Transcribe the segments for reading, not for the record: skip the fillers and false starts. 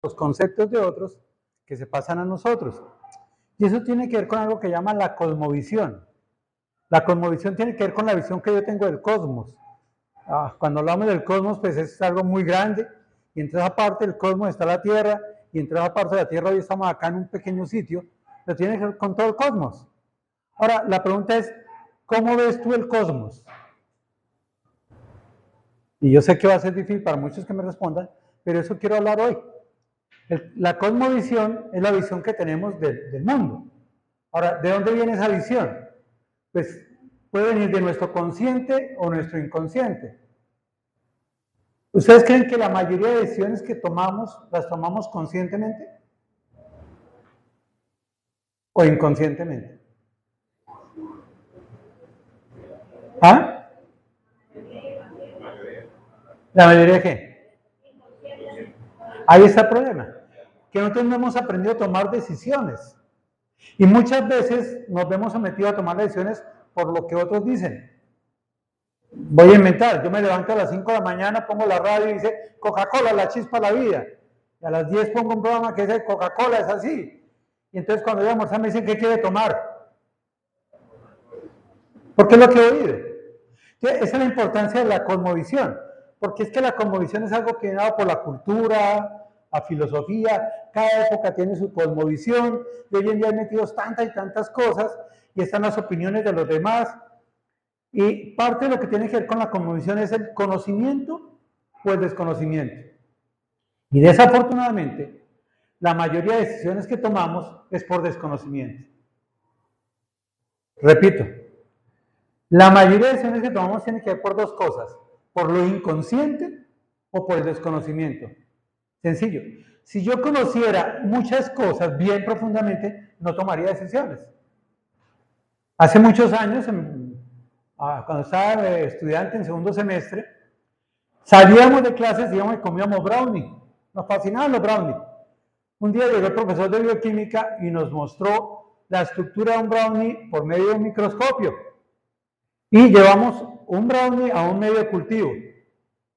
los conceptos de otros que se pasan a nosotros. Y eso tiene que ver con algo que llama la cosmovisión. La cosmovisión tiene que ver con la visión que yo tengo del cosmos. Cuando hablamos del cosmos, pues es algo muy grande, y entre esa parte del cosmos está la Tierra, y entre esa parte de la Tierra hoy estamos acá en un pequeño sitio, pero tiene que ver con todo el cosmos. Ahora, la pregunta es, ¿cómo ves tú el cosmos? Y yo sé que va a ser difícil para muchos que me respondan, pero eso quiero hablar hoy. La cosmovisión es la visión que tenemos del mundo. Ahora, ¿de dónde viene esa visión? Pues puede venir de nuestro consciente o nuestro inconsciente. ¿Ustedes creen que la mayoría de decisiones que tomamos, las tomamos conscientemente o inconscientemente? ¿Ah? ¿La mayoría de qué? Ahí está el problema, que nosotros no hemos aprendido a tomar decisiones. Y muchas veces nos vemos sometidos a tomar decisiones por lo que otros dicen. Voy a inventar, yo me levanto a las 5 de la mañana, pongo la radio y dice Coca-Cola, la chispa de la vida. Y a las 10 pongo un programa que dice Coca-Cola, es así. Y entonces cuando voy a almorzar me dicen ¿qué quiere tomar? Porque es lo que he oído. Entonces, esa es la importancia de la cosmovisión. Porque es que la cosmovisión es algo que viene dado por la cultura, la filosofía, cada época tiene su cosmovisión, y hoy en día hay metidos tantas y tantas cosas, y están las opiniones de los demás, y parte de lo que tiene que ver con la cosmovisión es el conocimiento o el desconocimiento. Y desafortunadamente, la mayoría de decisiones que tomamos es por desconocimiento. Repito, la mayoría de decisiones que tomamos tiene que ver por dos cosas, por lo inconsciente o por el desconocimiento. Sencillo. Si yo conociera muchas cosas bien profundamente, no tomaría decisiones. Hace muchos años, cuando estaba estudiante en segundo semestre, salíamos de clases y íbamos y comíamos brownie. Nos fascinaban los brownies. Un día llegó el profesor de bioquímica y nos mostró la estructura de un brownie por medio de un microscopio. Y llevamos un brownie a un medio de cultivo.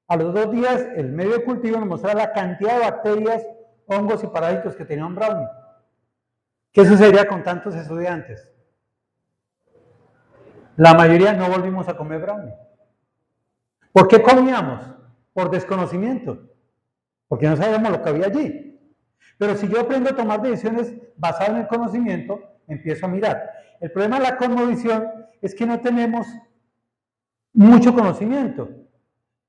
A los 2 días, el medio de cultivo nos mostraba la cantidad de bacterias, hongos y parásitos que tenía un brownie. ¿Qué sucedería con tantos estudiantes? La mayoría no volvimos a comer brownie. ¿Por qué comíamos? Por desconocimiento. Porque no sabíamos lo que había allí. Pero si yo aprendo a tomar decisiones basadas en el conocimiento, empiezo a mirar. El problema de la cosmovisión es que no tenemos mucho conocimiento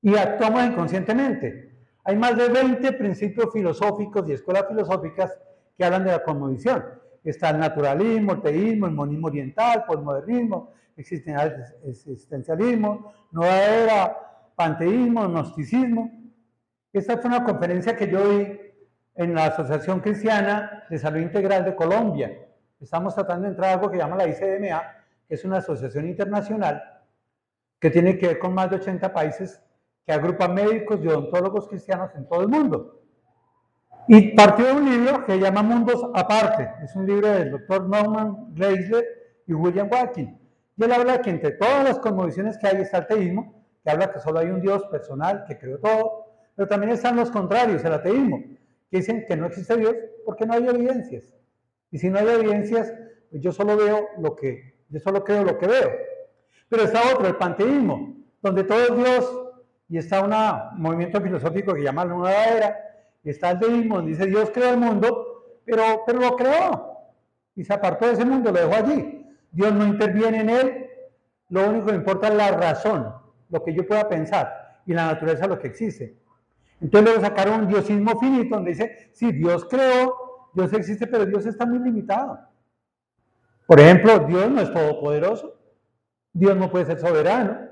y actuamos inconscientemente. Hay más de 20 principios filosóficos y escuelas filosóficas que hablan de la cosmovisión. Está el naturalismo, el teísmo, el monismo oriental, posmodernismo, existencialismo, nueva era, panteísmo, gnosticismo. Esta fue una conferencia que yo di en la Asociación Cristiana de Salud Integral de Colombia. Estamos tratando de entrar a algo que llama la ICDMA, que es una asociación internacional que tiene que ver con más de 80 países, que agrupa médicos y odontólogos cristianos en todo el mundo. Y partió de un libro que se llama Mundos Aparte. Es un libro del doctor Norman Geisler y William Watkin. Y él habla que entre todas las cosmovisiones que hay está el teísmo, que habla que solo hay un Dios personal que creó todo, pero también están los contrarios, el ateísmo, que dicen que no existe Dios porque no hay evidencias. Y si no hay evidencias, pues yo solo creo lo que veo. Pero está otro, el panteísmo, donde todo es Dios, y está un movimiento filosófico que llama la nueva era, y está el deísmo, donde dice Dios creó el mundo, pero lo creó, y se apartó de ese mundo, lo dejó allí. Dios no interviene en él, lo único que le importa es la razón, lo que yo pueda pensar, y la naturaleza lo que existe. Entonces luego sacaron un diosismo finito, donde dice, sí, Dios creó, Dios existe, pero Dios está muy limitado. Por ejemplo, Dios no es todopoderoso, Dios no puede ser soberano.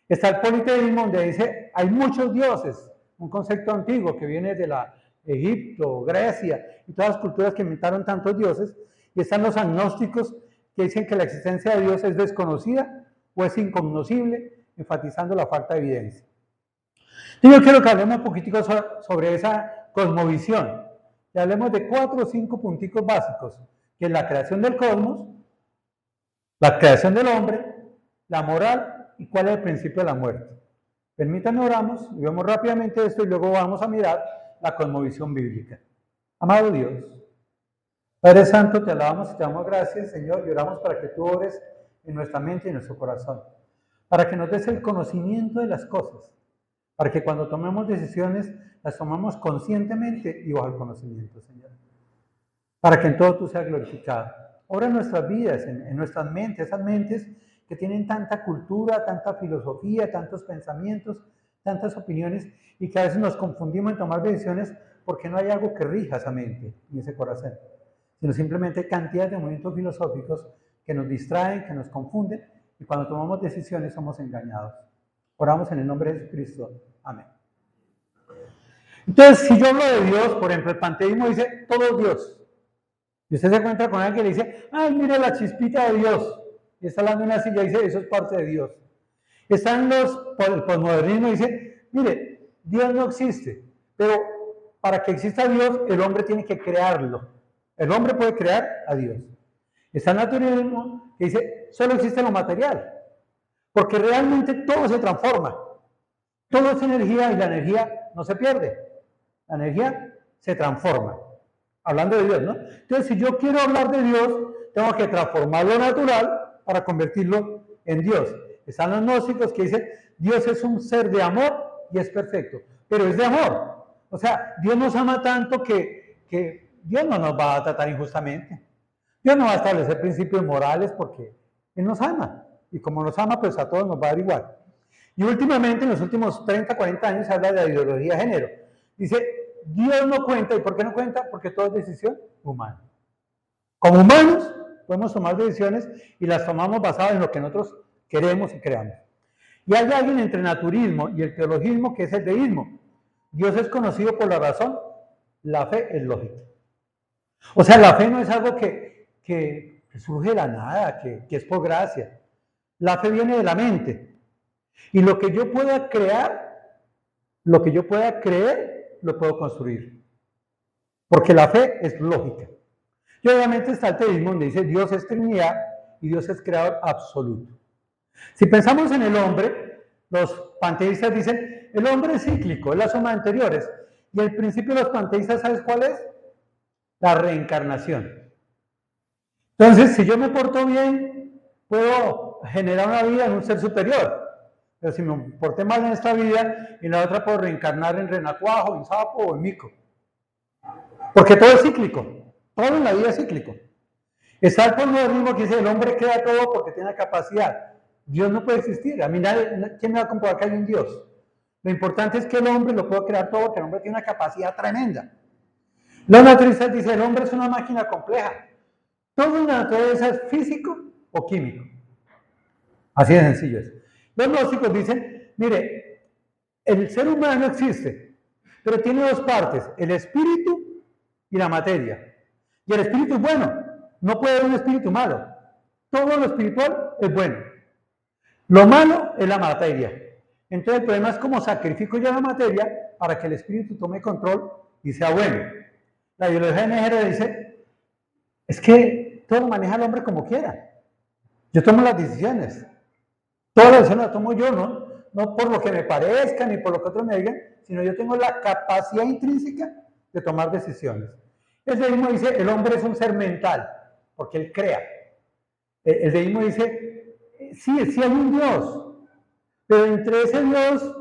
Está el politeísmo, donde dice, hay muchos dioses, un concepto antiguo que viene de la Egipto, Grecia, y todas las culturas que inventaron tantos dioses, y están los agnósticos, que dicen que la existencia de Dios es desconocida o es incognoscible, enfatizando la falta de evidencia. Yo quiero que hablemos un poquitico sobre esa cosmovisión, y hablemos de 4 o 5 punticos básicos, que es la creación del cosmos, la creación del hombre, la moral y cuál es el principio de la muerte. Permítanme oramos y vemos rápidamente esto y luego vamos a mirar la cosmovisión bíblica. Amado Dios, Padre Santo, te alabamos y te damos gracias, Señor, y oramos para que tú ores en nuestra mente y en nuestro corazón, para que nos des el conocimiento de las cosas, para que cuando tomemos decisiones las tomamos conscientemente y bajo el conocimiento, Señor, para que en todo tú seas glorificado. Obra en nuestras vidas, en nuestras mentes, esas mentes que tienen tanta cultura, tanta filosofía, tantos pensamientos, tantas opiniones, y que a veces nos confundimos en tomar decisiones porque no hay algo que rija esa mente y ese corazón, sino simplemente cantidad de movimientos filosóficos que nos distraen, que nos confunden, y cuando tomamos decisiones somos engañados. Oramos en el nombre de Jesucristo. Amén. Entonces, si yo hablo de Dios, por ejemplo, el panteísmo dice, todo es Dios. Y usted se encuentra con alguien que le dice, ay, mire la chispita de Dios. Y está hablando en una silla y dice, eso es parte de Dios. Están el posmodernismo y dice, mire, Dios no existe, pero para que exista Dios, el hombre tiene que crearlo. El hombre puede crear a Dios. Está el naturalismo que dice, solo existe lo material, porque realmente todo se transforma. Todo es energía y la energía no se pierde. La energía se transforma. Hablando de Dios, ¿no? Entonces, si yo quiero hablar de Dios, tengo que transformar lo natural para convertirlo en Dios. Están los gnósticos que dicen, Dios es un ser de amor y es perfecto, pero es de amor. O sea, Dios nos ama tanto que Dios no nos va a tratar injustamente. Dios no va a establecer principios morales porque Él nos ama. Y como nos ama, pues a todos nos va a dar igual. Y últimamente, en los últimos 30, 40 años, se habla de la ideología de género. Dice, Dios no cuenta. ¿Y por qué no cuenta? Porque todo es decisión humana. Como humanos, podemos tomar decisiones y las tomamos basadas en lo que nosotros queremos y creamos. Y hay alguien entre el naturismo y el teologismo que es el deísmo. Dios es conocido por la razón, la fe es lógica. O sea, la fe no es algo que surge de la nada, que es por gracia. La fe viene de la mente. Y lo que yo pueda crear, lo que yo pueda creer, lo puedo construir. Porque la fe es lógica. Y obviamente está el teísmo donde dice Dios es Trinidad y Dios es creador absoluto. Si pensamos en el hombre, los panteístas dicen, el hombre es cíclico, es la suma de anteriores. Y el principio de los panteístas, ¿sabes cuál es? La reencarnación. Entonces, si yo me porto bien, puedo generar una vida en un ser superior. Pero si me porté mal en esta vida, y en la otra puedo reencarnar en renacuajo, en sapo o en mico. Porque todo es cíclico. Todo en la vida es cíclico. Está el posmodernismo que dice el hombre crea todo porque tiene la capacidad. Dios no puede existir. A mí nadie, ¿quién me va a comprobar que hay un Dios? Lo importante es que el hombre lo puede crear todo porque el hombre tiene una capacidad tremenda. Los naturalistas dicen el hombre es una máquina compleja. Todo en la naturaleza es físico o químico. Así de sencillo es. Los gnósticos dicen, mire, el ser humano existe, pero tiene dos partes, el espíritu y la materia. Y el espíritu es bueno, no puede haber un espíritu malo. Todo lo espiritual es bueno. Lo malo es la materia. Entonces el problema es cómo sacrifico yo la materia para que el espíritu tome control y sea bueno. La ideología de género dice, es que todo lo maneja el hombre como quiera. Yo tomo las decisiones. Todas las decisiones las tomo yo, no por lo que me parezca ni por lo que otros me digan, sino yo tengo la capacidad intrínseca de tomar decisiones. El deísmo dice, el hombre es un ser mental, porque él crea. El deísmo dice, sí hay un Dios, pero entre ese Dios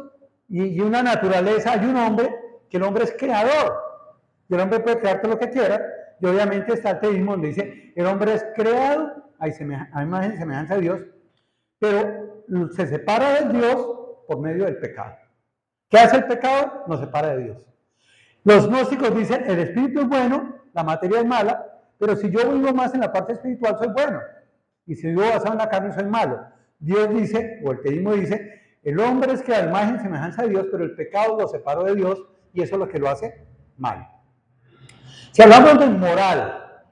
y una naturaleza hay un hombre, que el hombre es creador. Y el hombre puede crear todo lo que quiera, y obviamente está el teísmo donde dice, el hombre es creado a imagen y semejanza de Dios, pero se separa de Dios por medio del pecado. ¿Qué hace el pecado? Nos separa de Dios. Los gnósticos dicen, el espíritu es bueno, la materia es mala, pero si yo vivo más en la parte espiritual soy bueno, y si vivo basado en la carne soy malo. Dios dice, o el teísmo dice, el hombre es creado a imagen y semejanza de Dios, pero el pecado lo separó de Dios, y eso es lo que lo hace mal. Si hablamos de moral,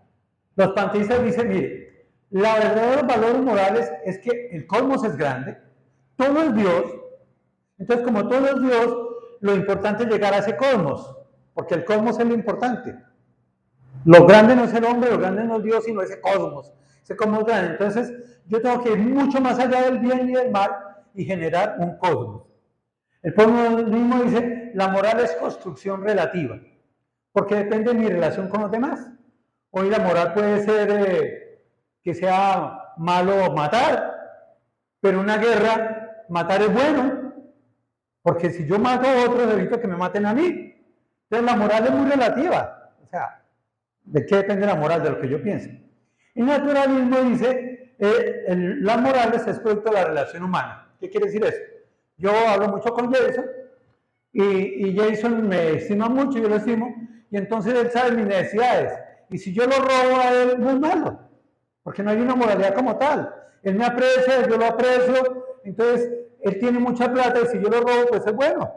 los panteístas dicen, mire, los verdaderos valores morales es que el cosmos es grande, todo es Dios, entonces como todo es Dios, lo importante es llegar a ese cosmos, porque el cosmos es lo importante. Lo grande no es el hombre, lo grande no es Dios, sino ese cosmos grande. Entonces yo tengo que ir mucho más allá del bien y del mal y generar un cosmos. El posmodernismo dice, dice, la moral es construcción relativa, porque depende de mi relación con los demás. Hoy la moral puede ser que sea malo matar, pero en una guerra matar es bueno, porque si yo mato a otros, evito que me maten a mí. Entonces la moral es muy relativa. O sea, ¿de qué depende la moral? De lo que yo pienso. El naturalismo dice, la moral es producto de la relación humana. ¿Qué quiere decir eso? Yo hablo mucho con Jason, y Jason me estima mucho, yo lo estimo, y entonces él sabe mis necesidades. Y si yo lo robo a él, no es malo, porque no hay una moralidad como tal. Él me aprecia, yo lo aprecio, entonces él tiene mucha plata y si yo lo robo, pues es bueno.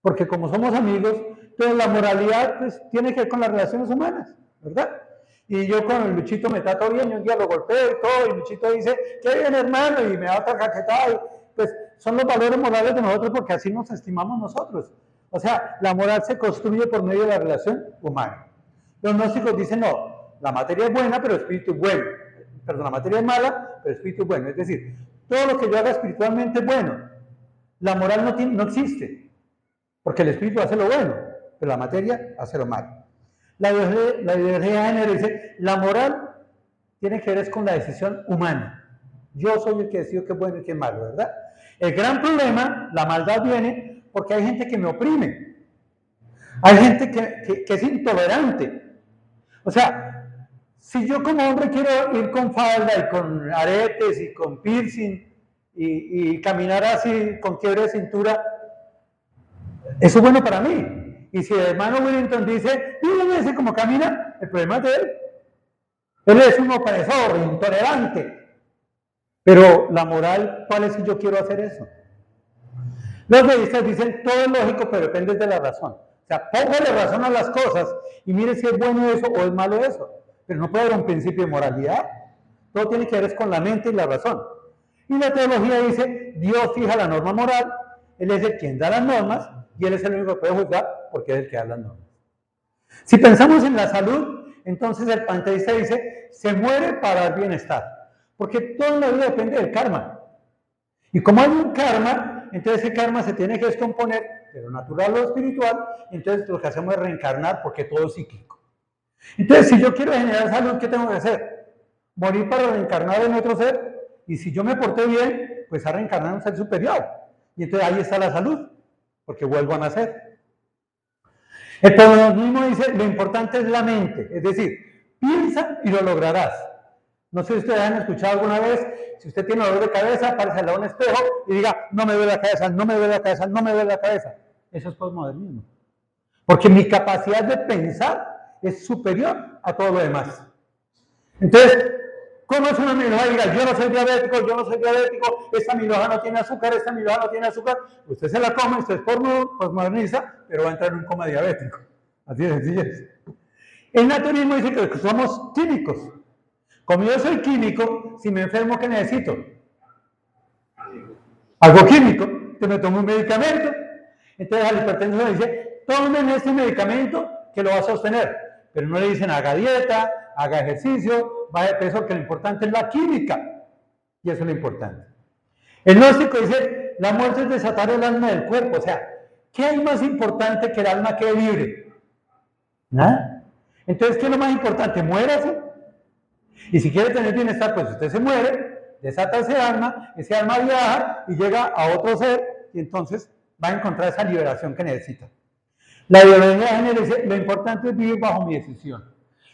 Porque como somos amigos, entonces la moralidad pues, tiene que ver con las relaciones humanas, ¿verdad? Y yo con el Luchito me trato bien, y un día lo golpeo y todo, y Luchito dice, qué bien hermano, y me da otra cachetada, y pues son los valores morales de nosotros porque así nos estimamos nosotros. O sea, la moral se construye por medio de la relación humana. Los gnósticos dicen, no, la materia es buena, pero el espíritu es bueno. Perdón, la materia es mala, pero el espíritu es bueno. Es decir, todo lo que yo haga espiritualmente es bueno. La moral no existe, porque el espíritu hace lo bueno, pero la materia hace lo malo. La ideología de género dice, la moral tiene que ver con la decisión humana. Yo soy el que decido qué es bueno y qué es malo, ¿verdad? El gran problema, la maldad viene porque hay gente que me oprime. Hay gente que es intolerante. O sea, si yo como hombre quiero ir con falda y con aretes y con piercing y caminar así con quiebre de cintura, eso es bueno para mí. Y si el hermano Willington dice, dígame ese cómo camina, el problema es de él. Él es un opresor, intolerante. Pero la moral, ¿cuál es si yo quiero hacer eso? Los deístas dicen, todo es lógico, pero depende de la razón. O sea, póngale razón a las cosas y mire si es bueno eso o es malo eso. Pero no puede haber un principio de moralidad. Todo tiene que ver con la mente y la razón. Y la teología dice, Dios fija la norma moral, Él es el quien da las normas y Él es el único que puede juzgar porque es el que da las normas. Si pensamos en la salud, entonces el panteísta dice, se muere para el bienestar. Porque toda la vida depende del karma. Y como hay un karma, entonces ese karma se tiene que descomponer de lo natural a lo espiritual, entonces lo que hacemos es reencarnar porque todo es cíclico. Entonces, si yo quiero generar salud, ¿qué tengo que hacer? Morir para reencarnar en otro ser, y si yo me porté bien, pues a reencarnar en un ser superior. Y entonces ahí está la salud, porque vuelvo a nacer. El posmodernismo dice, lo importante es la mente, es decir, piensa y lo lograrás. No sé si ustedes han escuchado alguna vez, si usted tiene dolor de cabeza, párese a un espejo y diga, no me duele la cabeza, no me duele la cabeza, no me duele la cabeza. Eso es posmodernismo. Porque mi capacidad de pensar es superior a todo lo demás. Entonces, ¿cómo es una milhoja? Diga, yo no soy diabético, esta milhoja no tiene azúcar, esta milhoja no tiene azúcar. Usted se la come, usted es posmoderniza, pero va a entrar en un coma diabético. Así de sencillo es. El naturismo dice que somos químicos. Como yo soy químico, si me enfermo, ¿qué necesito? Algo químico, que me tomo un medicamento. Entonces al hipertenso le dice, tomen este medicamento que lo va a sostener. Pero no le dicen, haga dieta, haga ejercicio, baje de peso, que lo importante es la química. Y eso es lo importante. El gnóstico dice, la muerte es desatar el alma del cuerpo. O sea, ¿qué hay más importante que el alma quede libre? Nada. Entonces, ¿qué es lo más importante? Muérase. Y si quiere tener bienestar, pues usted se muere, desata ese alma viaja y llega a otro ser y entonces va a encontrar esa liberación que necesita. La ideología de género dice, lo importante es vivir bajo mi decisión.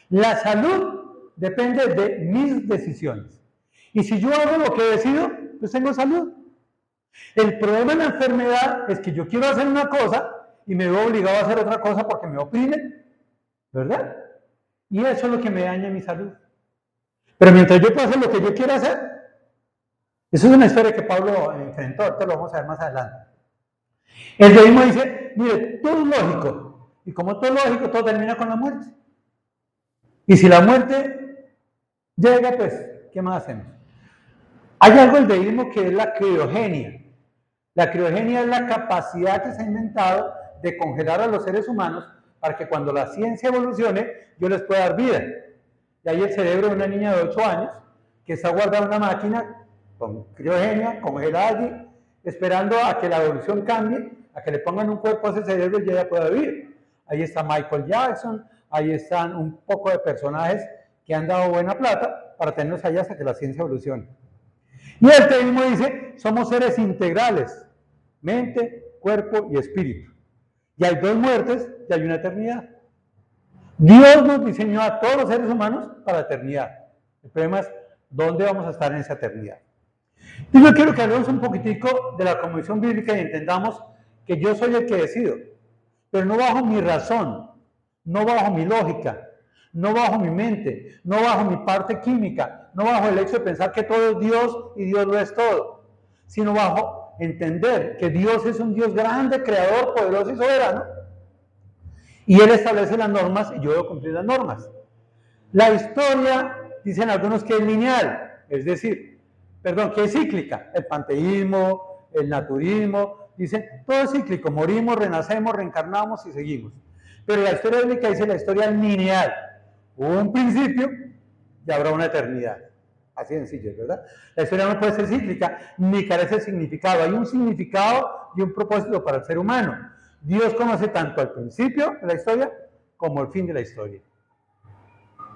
La salud depende de mis decisiones. Y si yo hago lo que decido, pues tengo salud. El problema en la enfermedad es que yo quiero hacer una cosa y me veo obligado a hacer otra cosa porque me oprimen, ¿verdad? Y eso es lo que me daña mi salud. Pero mientras yo puedo hacer lo que yo quiero hacer, eso es una historia que Pablo enfrentó, ahorita lo vamos a ver más adelante. El deísmo dice, mire, todo es lógico, y como todo es lógico, todo termina con la muerte. Y si la muerte llega, pues, ¿qué más hacemos? Hay algo del deísmo que es la criogenia. La criogenia es la capacidad que se ha inventado de congelar a los seres humanos para que cuando la ciencia evolucione, yo les pueda dar vida. Y ahí el cerebro de una niña de 8 años que está guardada en una máquina con criogenia, congelada allí, esperando a que la evolución cambie, a que le pongan un cuerpo a ese cerebro y ella pueda vivir. Ahí está Michael Jackson, ahí están un poco de personajes que han dado buena plata para tenerlos allá hasta que la ciencia evolucione. Y el teísmo dice, somos seres integrales, mente, cuerpo y espíritu. Y hay dos muertes y hay una eternidad. Dios nos diseñó a todos los seres humanos para la eternidad. El problema es, ¿dónde vamos a estar en esa eternidad? Y yo quiero que hablemos un poquitico de la convicción bíblica y entendamos que yo soy el que decido, pero no bajo mi razón, no bajo mi lógica, no bajo mi mente, no bajo mi parte química, no bajo el hecho de pensar que todo es Dios y Dios lo es todo, sino bajo entender que Dios es un Dios grande, creador, poderoso y soberano, y Él establece las normas y yo debo cumplir las normas. La historia, dicen algunos que es lineal, es decir, que es cíclica. El panteísmo, el naturismo, dicen, todo es cíclico, morimos, renacemos, reencarnamos y seguimos. Pero la historia bíblica dice, la historia es lineal. Hubo un principio y habrá una eternidad. Así de sencillo, ¿verdad? La historia no puede ser cíclica, ni carece de significado. Hay un significado y un propósito para el ser humano. Dios conoce tanto el principio de la historia como el fin de la historia.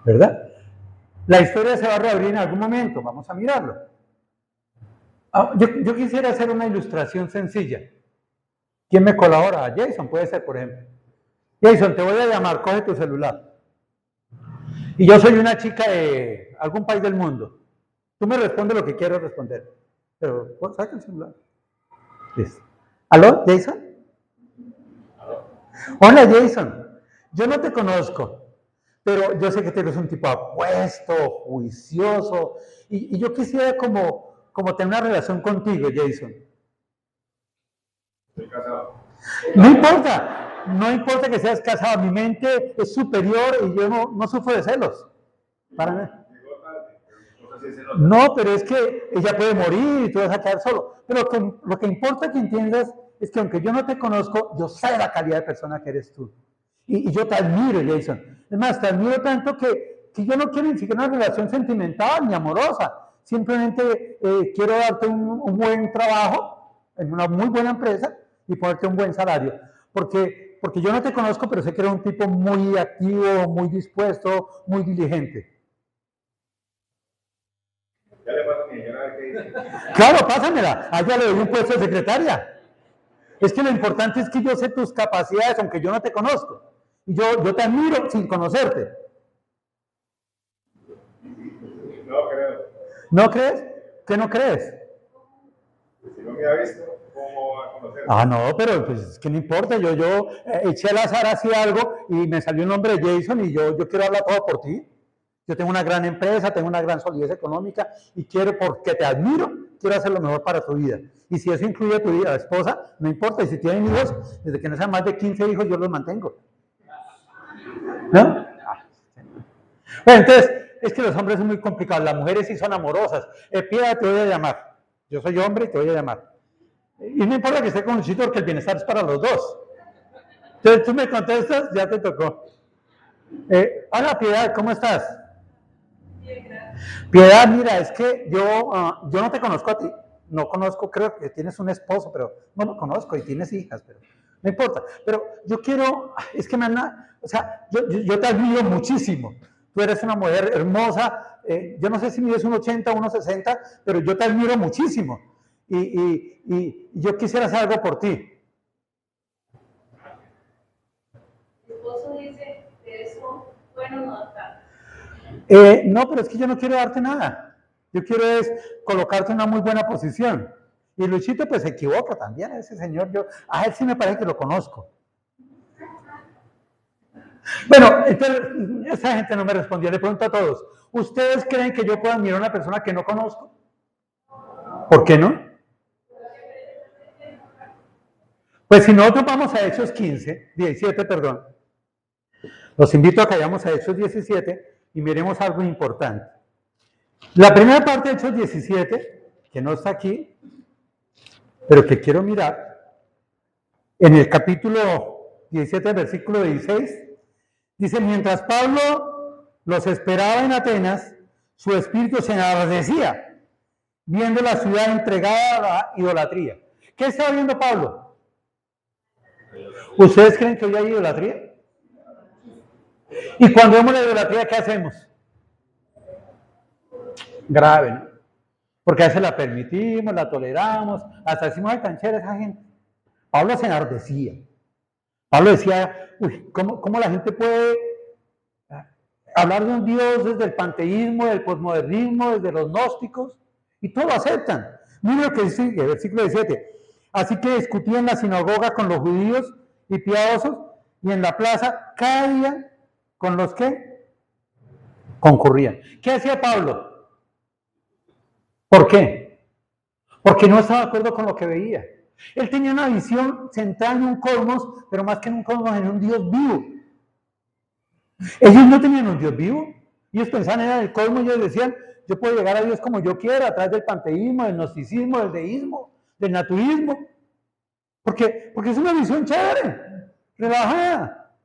¿Verdad? La historia se va a reabrir en algún momento, vamos a mirarlo. Yo quisiera hacer una ilustración sencilla. ¿Quién me colabora? Jason puede ser, por ejemplo. Jason, te voy a llamar, coge tu celular. Y yo soy una chica de algún país del mundo. Tú me respondes lo que quiero responder. Pero, saca el celular. Listo. ¿Aló, Jason? Hola, Jason. Yo no te conozco, pero yo sé que tú eres un tipo apuesto, juicioso, y yo quisiera como tener una relación contigo, Jason. Estoy casado. No importa que seas casado, mi mente es superior y yo no sufro de celos. Para mí. No, pero es que ella puede morir y tú vas a quedar solo. Pero lo que importa que entiendas es que aunque yo no te conozco, yo sé la calidad de persona que eres tú. Y yo te admiro, Jason. Es más, te admiro tanto que yo no quiero ni siquiera una relación sentimental ni amorosa. Simplemente quiero darte un buen trabajo en una muy buena empresa y ponerte un buen salario. Porque yo no te conozco, pero sé que eres un tipo muy activo, muy dispuesto, muy diligente. Ya le paso a mi señora a ver qué dice. Claro, pásamela. A ella le doy un puesto de secretaria. Es que lo importante es que yo sé tus capacidades, aunque yo no te conozco. Y yo te admiro sin conocerte. No creo. ¿No crees? ¿Qué no crees? Si no me ha visto, ¿cómo va a conocer? No, pero pues que no importa. Yo eché al azar así algo y me salió el nombre de Jason y yo quiero hablar todo por ti. Yo tengo una gran empresa, tengo una gran solidez económica y quiero, porque te admiro, quiero hacer lo mejor para tu vida. Y si eso incluye tu vida, esposa, no importa. Y si tienen hijos, desde que no sean más de 15 hijos, yo los mantengo. ¿No? Bueno, entonces, es que los hombres son muy complicados. Las mujeres sí son amorosas. Piedad, te voy a llamar. Yo soy hombre y te voy a llamar. Y no importa que esté con un chito, porque el bienestar es para los dos. Entonces tú me contestas, ya te tocó. Hola, Piedad, ¿cómo estás? Bien, gracias. Piedad, mira, es que yo no te conozco a ti. No conozco, creo que tienes un esposo, pero no lo conozco y tienes hijas, pero no importa. Pero yo quiero, es que yo te admiro muchísimo. Tú eres una mujer hermosa. Yo no sé si mides 1,80 o 1,60, pero yo te admiro muchísimo. Y yo quisiera hacer algo por ti. Mi esposo dice que eso, bueno, no está. No, pero es que yo no quiero darte nada. Yo quiero es colocarte en una muy buena posición. Y Luchito pues se equivoca también, ese señor, a él sí me parece que lo conozco. Bueno, entonces, esa gente no me respondió, le pregunto a todos, ¿ustedes creen que yo pueda admirar a una persona que no conozco? ¿Por qué no? Pues si nosotros vamos a Hechos 17, perdón, los invito a que vayamos a Hechos 17 y miremos algo importante. La primera parte de Hechos 17, que no está aquí, pero que quiero mirar, en el capítulo 17, versículo 16, dice, mientras Pablo los esperaba en Atenas, su espíritu se enardecía, viendo la ciudad entregada a la idolatría. ¿Qué estaba viendo Pablo? ¿Ustedes creen que hoy hay idolatría? Y cuando vemos la idolatría, ¿qué hacemos? Grave, ¿no? Porque a veces la permitimos, la toleramos, hasta decimos, ay, tan chévere esa gente. Pablo se enardecía. Pablo decía, uy, ¿cómo la gente puede hablar de un Dios desde el panteísmo, del posmodernismo, desde los gnósticos? Y todo lo aceptan. Mira lo que dice el versículo 17. Así que discutía en la sinagoga con los judíos y piadosos, y en la plaza cada día con los que concurrían. ¿Qué hacía Pablo? ¿Por qué? Porque no estaba de acuerdo con lo que veía. Él tenía una visión centrada en un cosmos, pero más que en un cosmos, en un Dios vivo. Ellos no tenían un Dios vivo. Ellos pensaban en el cosmos y ellos decían, yo puedo llegar a Dios como yo quiera, a través del panteísmo, del gnosticismo, del deísmo, del naturismo. Porque es una visión chévere, relajada.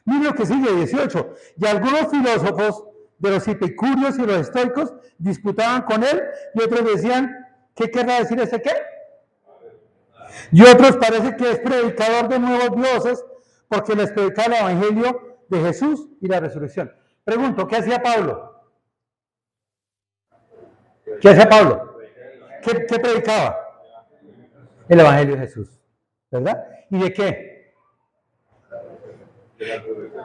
Mira lo que sigue, 18. Y algunos filósofos de los epicúreos y los estoicos disputaban con él y otros decían, ¿qué querrá decir ese qué? Y otros parece que es predicador de nuevos dioses porque les predicaba el evangelio de Jesús y la resurrección. Pregunto, ¿qué hacía Pablo? ¿Qué hacía Pablo? ¿Qué predicaba? El evangelio de Jesús, ¿verdad? ¿Y de qué?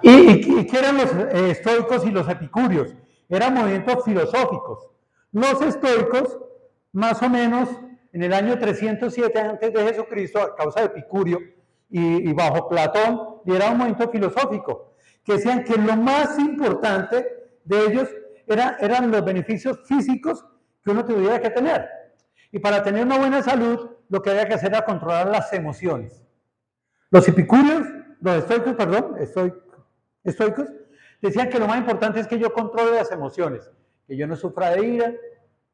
¿Y qué eran los estoicos y los epicúreos? Eran movimientos filosóficos. Los estoicos, más o menos en el año 307 antes de Jesucristo, a causa de Epicurio y bajo Platón, era un movimiento filosófico, que decían que lo más importante de ellos eran los beneficios físicos que uno tuviera que tener. Y para tener una buena salud, lo que había que hacer era controlar las emociones. Los epicúreos, los estoicos, perdón, estoicos, decían que lo más importante es que yo controle las emociones, que yo no sufra de ira,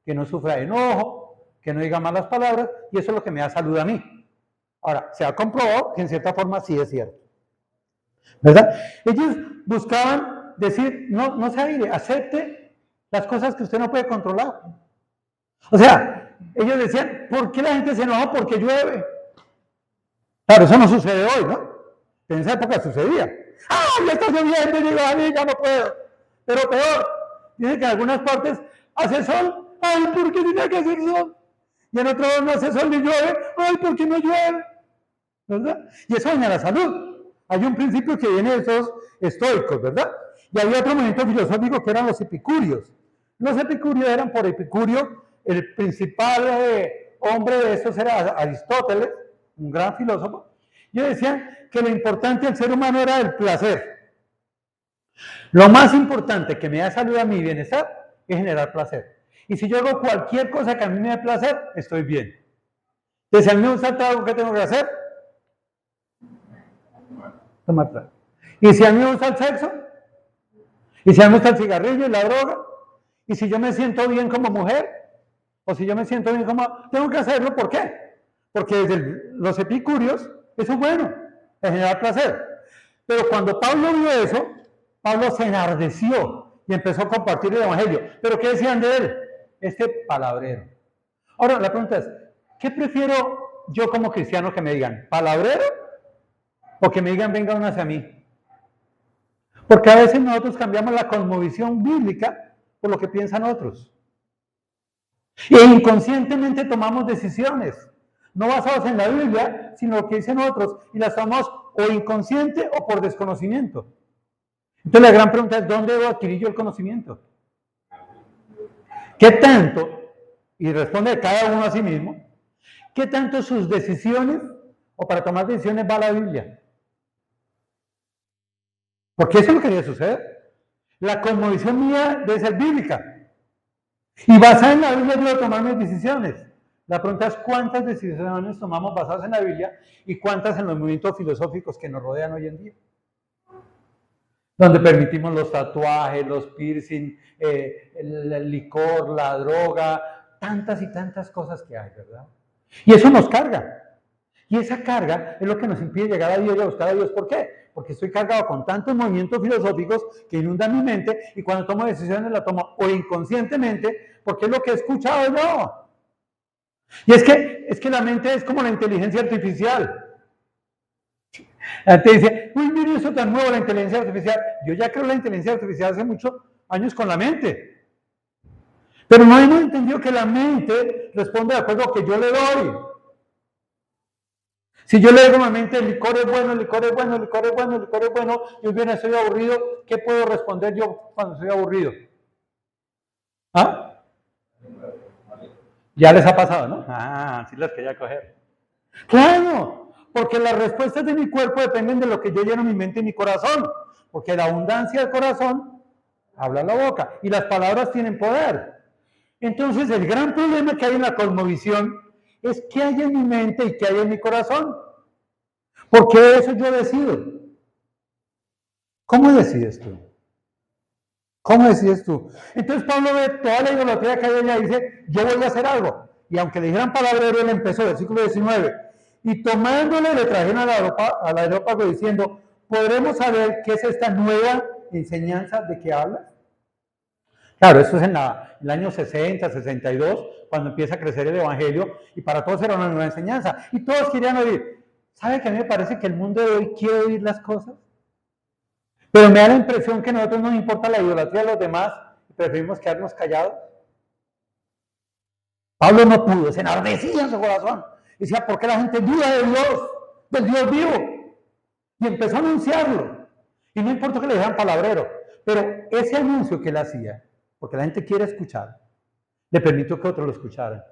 que no sufra de enojo, que no diga malas palabras, y eso es lo que me da salud a mí. Ahora, se ha comprobado que en cierta forma sí es cierto, ¿verdad? Ellos buscaban decir, no se aire, acepte las cosas que usted no puede controlar. O sea, ellos decían, ¿por qué la gente se enoja porque llueve? Claro, eso no sucede hoy, ¿no? En esa época sucedía. ¡Ah, ya está lloviendo! Y digo, a mí ya no puedo. Pero peor, dicen que en algunas partes hace sol. ¡Ay, por qué tiene que hacer sol! Y en otros no hace sol ni llueve. ¡Ay, por qué no llueve! ¿Verdad? Y eso daña la salud. Hay un principio que viene de esos estoicos, ¿verdad? Y había otro movimiento filosófico que eran los epicúreos. Los epicúreos eran por Epicurio, el principal hombre de estos era Aristóteles, un gran filósofo. Y decían que lo importante del ser humano era el placer. Lo más importante que me da salud a mi bienestar es generar placer. Y si yo hago cualquier cosa que a mí me dé placer, estoy bien. Entonces, si a mí me gusta el trago, ¿qué tengo que hacer? Tomar trago. Y si a mí me gusta el sexo, y si a mí me gusta el cigarrillo y la droga, y si yo me siento bien como mujer, o si yo me siento bien como... Tengo que hacerlo, ¿por qué? Porque desde los epicúreos, eso es bueno, es generar placer. Pero cuando Pablo vio eso, Pablo se enardeció y empezó a compartir el evangelio. ¿Pero qué decían de él? Este palabrero. Ahora, la pregunta es, ¿qué prefiero yo como cristiano que me digan? ¿Palabrero? ¿O que me digan, vengan hacia mí? Porque a veces nosotros cambiamos la cosmovisión bíblica por lo que piensan otros. E inconscientemente tomamos decisiones, no basadas en la Biblia, sino lo que dicen otros, y las tomamos o inconsciente o por desconocimiento. Entonces la gran pregunta es, ¿dónde debo adquirir yo el conocimiento? ¿Qué tanto? Y responde cada uno a sí mismo, ¿qué tanto sus decisiones o para tomar decisiones va a la Biblia? Porque eso es lo que debe suceder. La cosmovisión mía debe ser bíblica. Y basada en la Biblia debo tomar mis decisiones. La pregunta es cuántas decisiones tomamos basadas en la Biblia y cuántas en los movimientos filosóficos que nos rodean hoy en día. Donde permitimos los tatuajes, los piercing, el licor, la droga, tantas y tantas cosas que hay, ¿verdad? Y eso nos carga. Y esa carga es lo que nos impide llegar a Dios y a buscar a Dios. ¿Por qué? Porque estoy cargado con tantos movimientos filosóficos que inundan mi mente y cuando tomo decisiones las tomo o inconscientemente porque es lo que he escuchado yo. Y es que la mente es como la inteligencia artificial. La gente dice, uy, mire eso tan nuevo, la inteligencia artificial. Yo ya creo en la inteligencia artificial hace muchos años con la mente. Pero no hemos entendido que la mente responde de acuerdo a lo que yo le doy. Si yo le digo a mi mente, el licor es bueno, el licor es bueno, el licor es bueno, el licor es bueno, y bien, estoy aburrido, ¿qué puedo responder yo cuando estoy aburrido? ¿Ah? Ya les ha pasado, ¿no? Ah, sí las quería coger. Claro, porque las respuestas de mi cuerpo dependen de lo que yo lleno mi mente y mi corazón, porque la abundancia del corazón habla la boca, y las palabras tienen poder. Entonces, el gran problema que hay en la cosmovisión es qué hay en mi mente y qué hay en mi corazón. Porque eso yo decido. ¿Cómo decides tú? ¿Cómo decides tú? Entonces Pablo ve toda la idolatría que hay allá y dice, yo voy a hacer algo. Y aunque le dijeran palabrero, él empezó, versículo 19. Y tomándole le trajeron al areópago diciendo, ¿podremos saber qué es esta nueva enseñanza de que hablas? Claro, esto es en el año 60, 62, cuando empieza a crecer el evangelio, y para todos era una nueva enseñanza. Y todos querían oír. ¿Sabe que a mí me parece que el mundo de hoy quiere oír las cosas? Pero me da la impresión que a nosotros no nos importa la idolatría de los demás y preferimos quedarnos callados. Pablo no pudo, se enardecía en su corazón. Decía, ¿por qué la gente duda de Dios, del Dios vivo? Y empezó a anunciarlo. Y no importa que le dijeran palabrero, pero ese anuncio que él hacía, porque la gente quiere escuchar, le permitió que otros lo escucharan.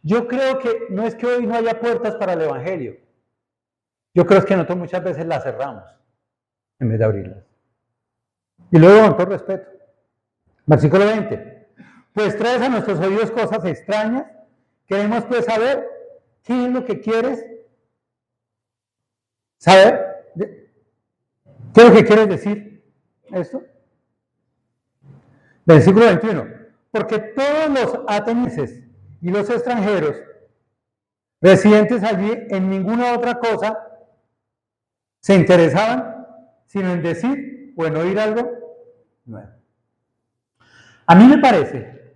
Yo creo que no es que hoy no haya puertas para el evangelio. Yo creo que nosotros muchas veces las cerramos en vez de abrirlas. Y luego, con todo respeto, versículo 20. Pues traes a nuestros oídos cosas extrañas. Queremos pues saber qué es lo que quieres saber. ¿Qué es lo que quieres decir esto? Versículo 21. Porque todos los atenienses y los extranjeros residentes allí en ninguna otra cosa se interesaban sino en decir o en oír algo nuevo. A mí me parece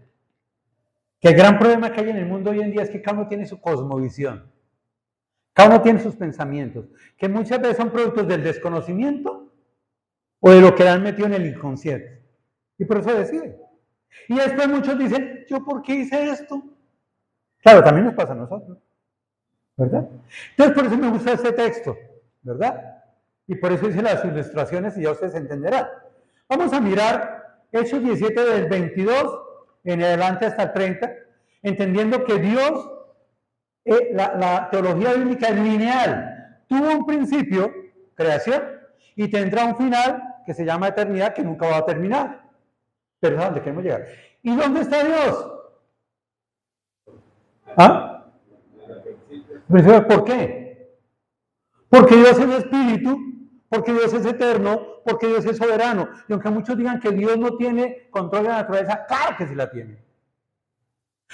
que el gran problema que hay en el mundo hoy en día es que cada uno tiene su cosmovisión, cada uno tiene sus pensamientos, que muchas veces son productos del desconocimiento o de lo que le han metido en el inconsciente. Y por eso deciden. Y después muchos dicen, ¿yo por qué hice esto? Claro, también nos pasa a nosotros, ¿verdad? Entonces por eso me gusta este texto, ¿verdad? Y por eso hice las ilustraciones y ya ustedes entenderán. Vamos a mirar Hechos 17 del 22 en adelante hasta el 30, entendiendo que Dios, la teología bíblica es lineal. Tuvo un principio, creación, y tendrá un final que se llama eternidad, que nunca va a terminar. Pero es a donde queremos llegar. ¿Y dónde está Dios? ¿Ah? ¿Por qué? Porque Dios es espíritu, porque Dios es eterno, porque Dios es soberano. Y aunque muchos digan que Dios no tiene control de la naturaleza, claro que sí la tiene.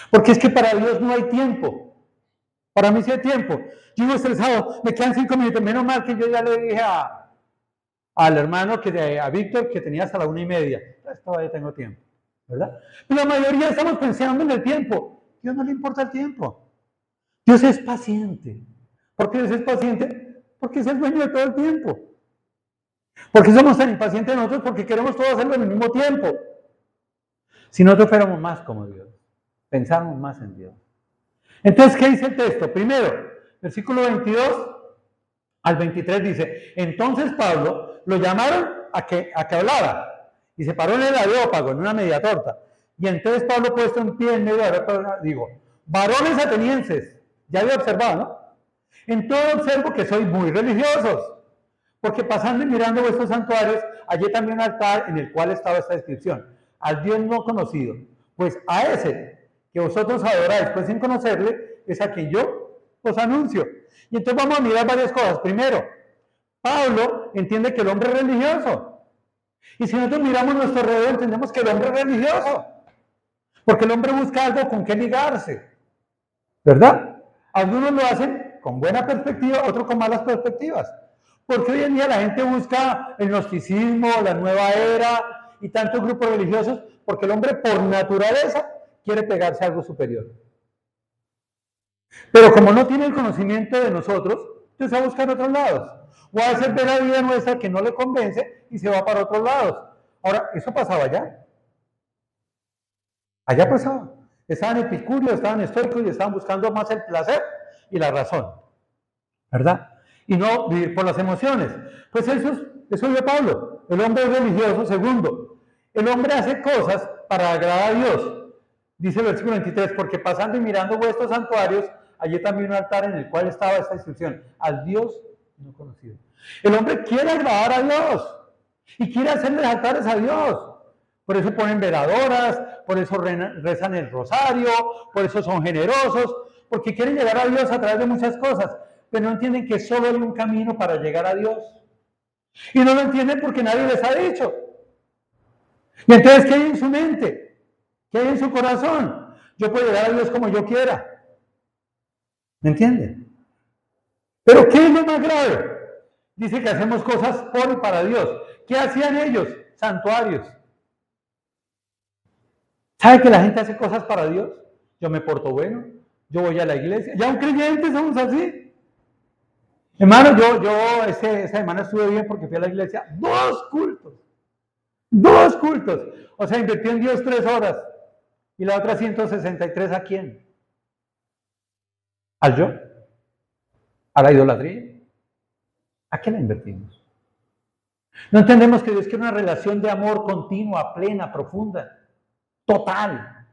Porque es que para Dios no hay tiempo. Para mí sí hay tiempo. Yo vivo estresado, me quedan 5 minutos. Menos mal que yo ya le dije al hermano, a Víctor, que tenía hasta la 1:30. Todavía tengo tiempo, ¿verdad? Pero la mayoría estamos pensando en el tiempo. A Dios no le importa el tiempo. Dios es paciente. ¿Por qué Dios es paciente? Porque es el dueño de todo el tiempo. ¿Por qué somos tan impacientes nosotros? Porque queremos todo hacerlo en el mismo tiempo. Si nosotros fuéramos más como Dios, pensáramos más en Dios. Entonces, ¿qué dice el texto? Primero, versículo 22 al 23 dice, entonces Pablo lo llamaron a que hablara, y se paró en el areópago, en una media torta. Y entonces Pablo, puesto en pie en medio del areópago, digo, varones atenienses, ya había observado, ¿no? En todo observo que sois muy religiosos, porque pasando y mirando vuestros santuarios, hallé también un altar en el cual estaba esta descripción, al Dios no conocido, pues a ese que vosotros adoráis, pues sin conocerle, es a quien yo os anuncio. Y entonces vamos a mirar varias cosas. Primero, Pablo entiende que el hombre es religioso. Y si nosotros miramos nuestro alrededor, entendemos que el hombre es religioso. Porque el hombre busca algo con qué ligarse. ¿Verdad? Algunos lo hacen con buena perspectiva, otros con malas perspectivas. Porque hoy en día la gente busca el gnosticismo, la nueva era y tantos grupos religiosos, porque el hombre por naturaleza quiere pegarse a algo superior. Pero como no tiene el conocimiento de nosotros, entonces va a buscar otros lados. O a veces ve la vida nuestra que no le convence y se va para otros lados. Ahora, eso pasaba allá. Allá pasaba. Estaban epicúreos, estaban estoicos y estaban buscando más el placer y la razón. ¿Verdad? Y no vivir por las emociones. Pues eso vio Pablo. El hombre es religioso. Segundo, el hombre hace cosas para agradar a Dios. Dice el versículo 23, porque pasando y mirando vuestros santuarios, allí también un altar en el cual estaba esta inscripción, al Dios no conocido. El hombre quiere agradar a Dios y quiere hacerle altares a Dios. Por eso ponen veladoras, por eso rezan el rosario, por eso son generosos, porque quieren llegar a Dios a través de muchas cosas, pero no entienden que solo hay un camino para llegar a Dios. Y no lo entienden porque nadie les ha dicho. Y entonces, ¿qué hay en su mente? ¿Qué hay en su corazón? Yo puedo llegar a Dios como yo quiera. ¿Me entienden? Pero ¿qué es lo más grave? Dice que hacemos cosas por y para Dios. ¿Qué hacían ellos? Santuarios. ¿Sabe que la gente hace cosas para Dios? Yo me porto bueno, yo voy a la iglesia. Ya un creyente somos así. Hermano, yo esta semana estuve bien porque fui a la iglesia 2 cultos. 2 cultos. O sea, invertí en Dios 3 horas. ¿Y la otra 163 a quién? ¿Al yo? ¿A la idolatría? ¿A qué la invertimos? No entendemos que Dios quiere una relación de amor continua, plena, profunda, total.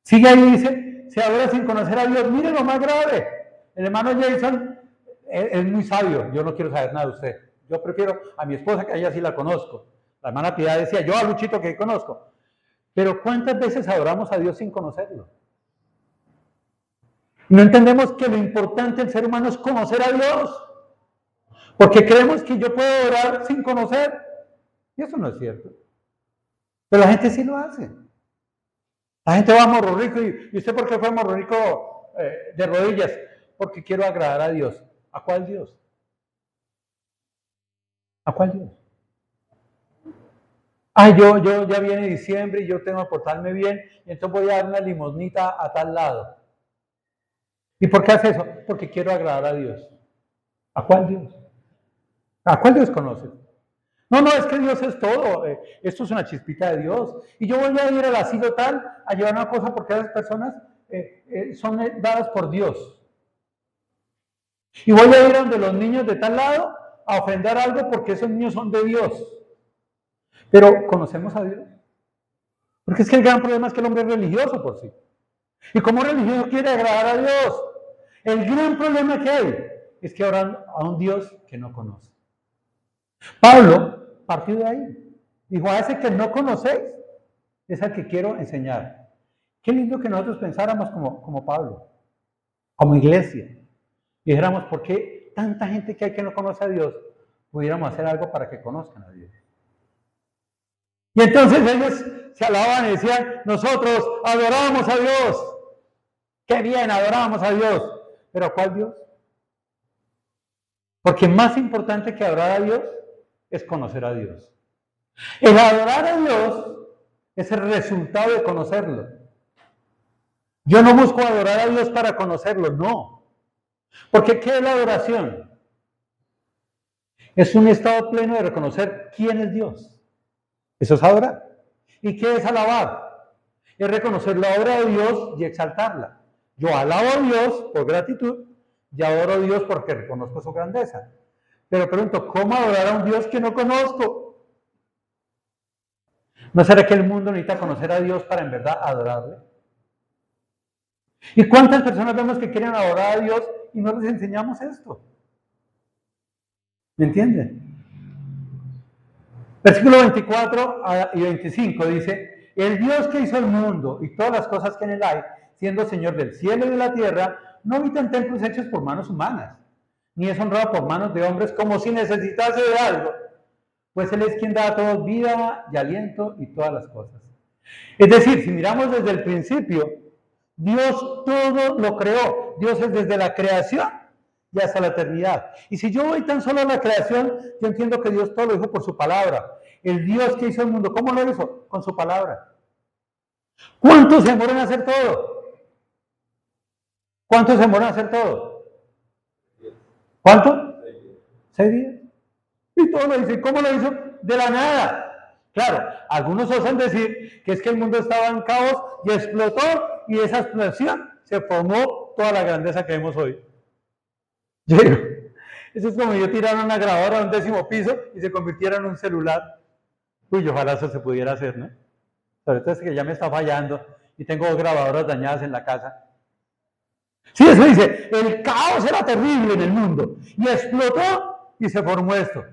Sigue ahí, dice, se adora sin conocer a Dios. Mire lo más grave. El hermano Jason es muy sabio. Yo no quiero saber nada de usted. Yo prefiero a mi esposa, que a ella sí la conozco. La hermana Piedad decía, yo a Luchito que conozco. Pero ¿cuántas veces adoramos a Dios sin conocerlo? No entendemos que lo importante del ser humano es conocer a Dios. Porque creemos que yo puedo adorar sin conocer. Y eso no es cierto. Pero la gente sí lo hace. La gente va a Morro Rico. ¿Y usted por qué fue a Morro Rico de rodillas? Porque quiero agradar a Dios. ¿A cuál Dios? ¿A cuál Dios? Ay, yo ya viene diciembre y yo tengo que portarme bien. Y entonces voy a dar una limosnita a tal lado. ¿Y por qué hace eso? Porque quiero agradar a Dios. ¿A cuál Dios? ¿A cuál Dios conoces? No, es que Dios es todo. Esto es una chispita de Dios. Y yo voy a ir al asilo tal a llevar una cosa porque esas personas son dadas por Dios. Y voy a ir donde los niños de tal lado a ofrendar algo porque esos niños son de Dios. Pero ¿conocemos a Dios? Porque es que el gran problema es que el hombre es religioso por sí. Y como religioso quiere agradar a Dios. El gran problema que hay es que oran a un Dios que no conoce. Pablo partió de ahí. Dijo, a ese que no conocéis es al que quiero enseñar. Qué lindo que nosotros pensáramos como Pablo, como iglesia. Y dijéramos, ¿por qué tanta gente que hay que no conoce a Dios? Pudiéramos hacer algo para que conozcan a Dios. Y entonces ellos se alababan y decían, nosotros adoramos a Dios. Qué bien, adoramos a Dios. ¿Pero a cuál Dios? Porque más importante que adorar a Dios es conocer a Dios. El adorar a Dios es el resultado de conocerlo. Yo no busco adorar a Dios para conocerlo, no. Porque ¿qué es la adoración? Es un estado pleno de reconocer quién es Dios. Eso es adorar. ¿Y qué es alabar? Es reconocer la obra de Dios y exaltarla. Yo alabo a Dios por gratitud y adoro a Dios porque reconozco su grandeza. Pero pregunto, ¿cómo adorar a un Dios que no conozco? ¿No será que el mundo necesita conocer a Dios para en verdad adorarle? ¿Y cuántas personas vemos que quieren adorar a Dios y no les enseñamos esto? ¿Me entienden? Versículo 24 y 25 dice, el Dios que hizo el mundo y todas las cosas que en él hay, siendo Señor del cielo y de la tierra, no habita en templos hechos por manos humanas, ni es honrado por manos de hombres como si necesitase de algo, pues Él es quien da a todos vida y aliento y todas las cosas. Es decir, si miramos desde el principio, Dios todo lo creó. Dios es desde la creación y hasta la eternidad. Y si yo voy tan solo a la creación, yo entiendo que Dios todo lo hizo por su palabra. El Dios que hizo el mundo, ¿cómo lo hizo? Con su palabra. ¿Cuántos se demoran a hacer todo? ¿Cuántos se demoran a hacer todo? ¿Cuánto? 6 días. Y todos lo dicen, ¿cómo lo hizo? De la nada. Claro, algunos osan decir que es que el mundo estaba en caos y explotó, y esa explosión se formó toda la grandeza que vemos hoy. Yo digo, eso es como yo tirara una grabadora a un 10º piso y se convirtiera en un celular. Uy, ojalá eso se pudiera hacer, ¿no? Sobre todo es que ya me está fallando y tengo 2 grabadoras dañadas en la casa. Sí, eso dice, el caos era terrible en el mundo y explotó y se formó esto.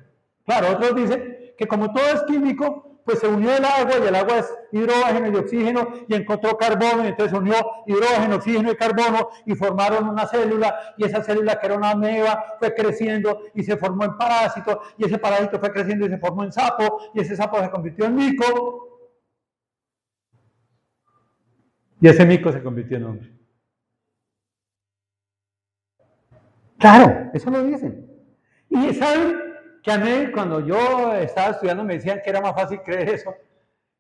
Claro, otros dicen que como todo es químico, pues se unió el agua, y el agua es hidrógeno y oxígeno, y encontró carbono, y entonces unió hidrógeno, oxígeno y carbono, y formaron una célula, y esa célula, que era una ameba, fue creciendo y se formó en parásito, y ese parásito fue creciendo y se formó en sapo, y ese sapo se convirtió en mico, y ese mico se convirtió en hombre. Claro, eso lo dicen. Y saben que a mí, cuando yo estaba estudiando, me decían que era más fácil creer eso.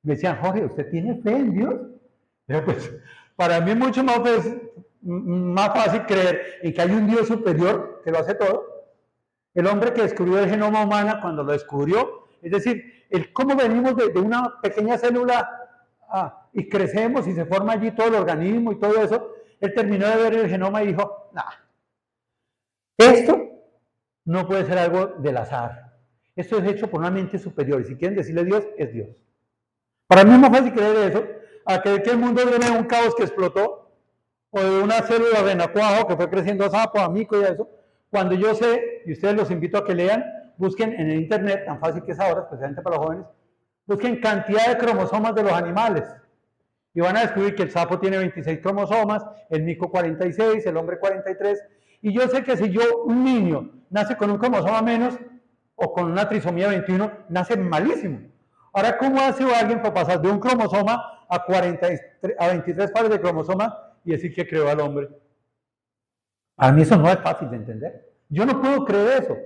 Me decían, Jorge, ¿usted tiene fe en Dios? Pero pues, para mí es mucho más fácil creer en que hay un Dios superior que lo hace todo. El hombre que descubrió el genoma humano, cuando lo descubrió, es decir, cómo venimos de una pequeña célula y crecemos y se forma allí todo el organismo y todo eso, él terminó de ver el genoma y dijo, nah, esto no puede ser algo del azar. Esto es hecho por una mente superior, y si quieren decirle Dios, es Dios. Para mí es más fácil creer eso, a creer que el mundo viene de un caos que explotó, o de una célula de renacuajo que fue creciendo a sapo, a mico y a eso, cuando yo sé, y ustedes los invito a que lean, busquen en el internet, tan fácil que es ahora, especialmente para los jóvenes, busquen cantidad de cromosomas de los animales, y van a descubrir que el sapo tiene 26 cromosomas, el mico 46, el hombre 43, y yo sé que si un niño nace con un cromosoma menos, o con una trisomía 21, nace malísimo. Ahora, ¿cómo hace alguien para pasar de un cromosoma a 23 pares de cromosomas y decir que creó al hombre? A mí eso no es fácil de entender. Yo no puedo creer eso.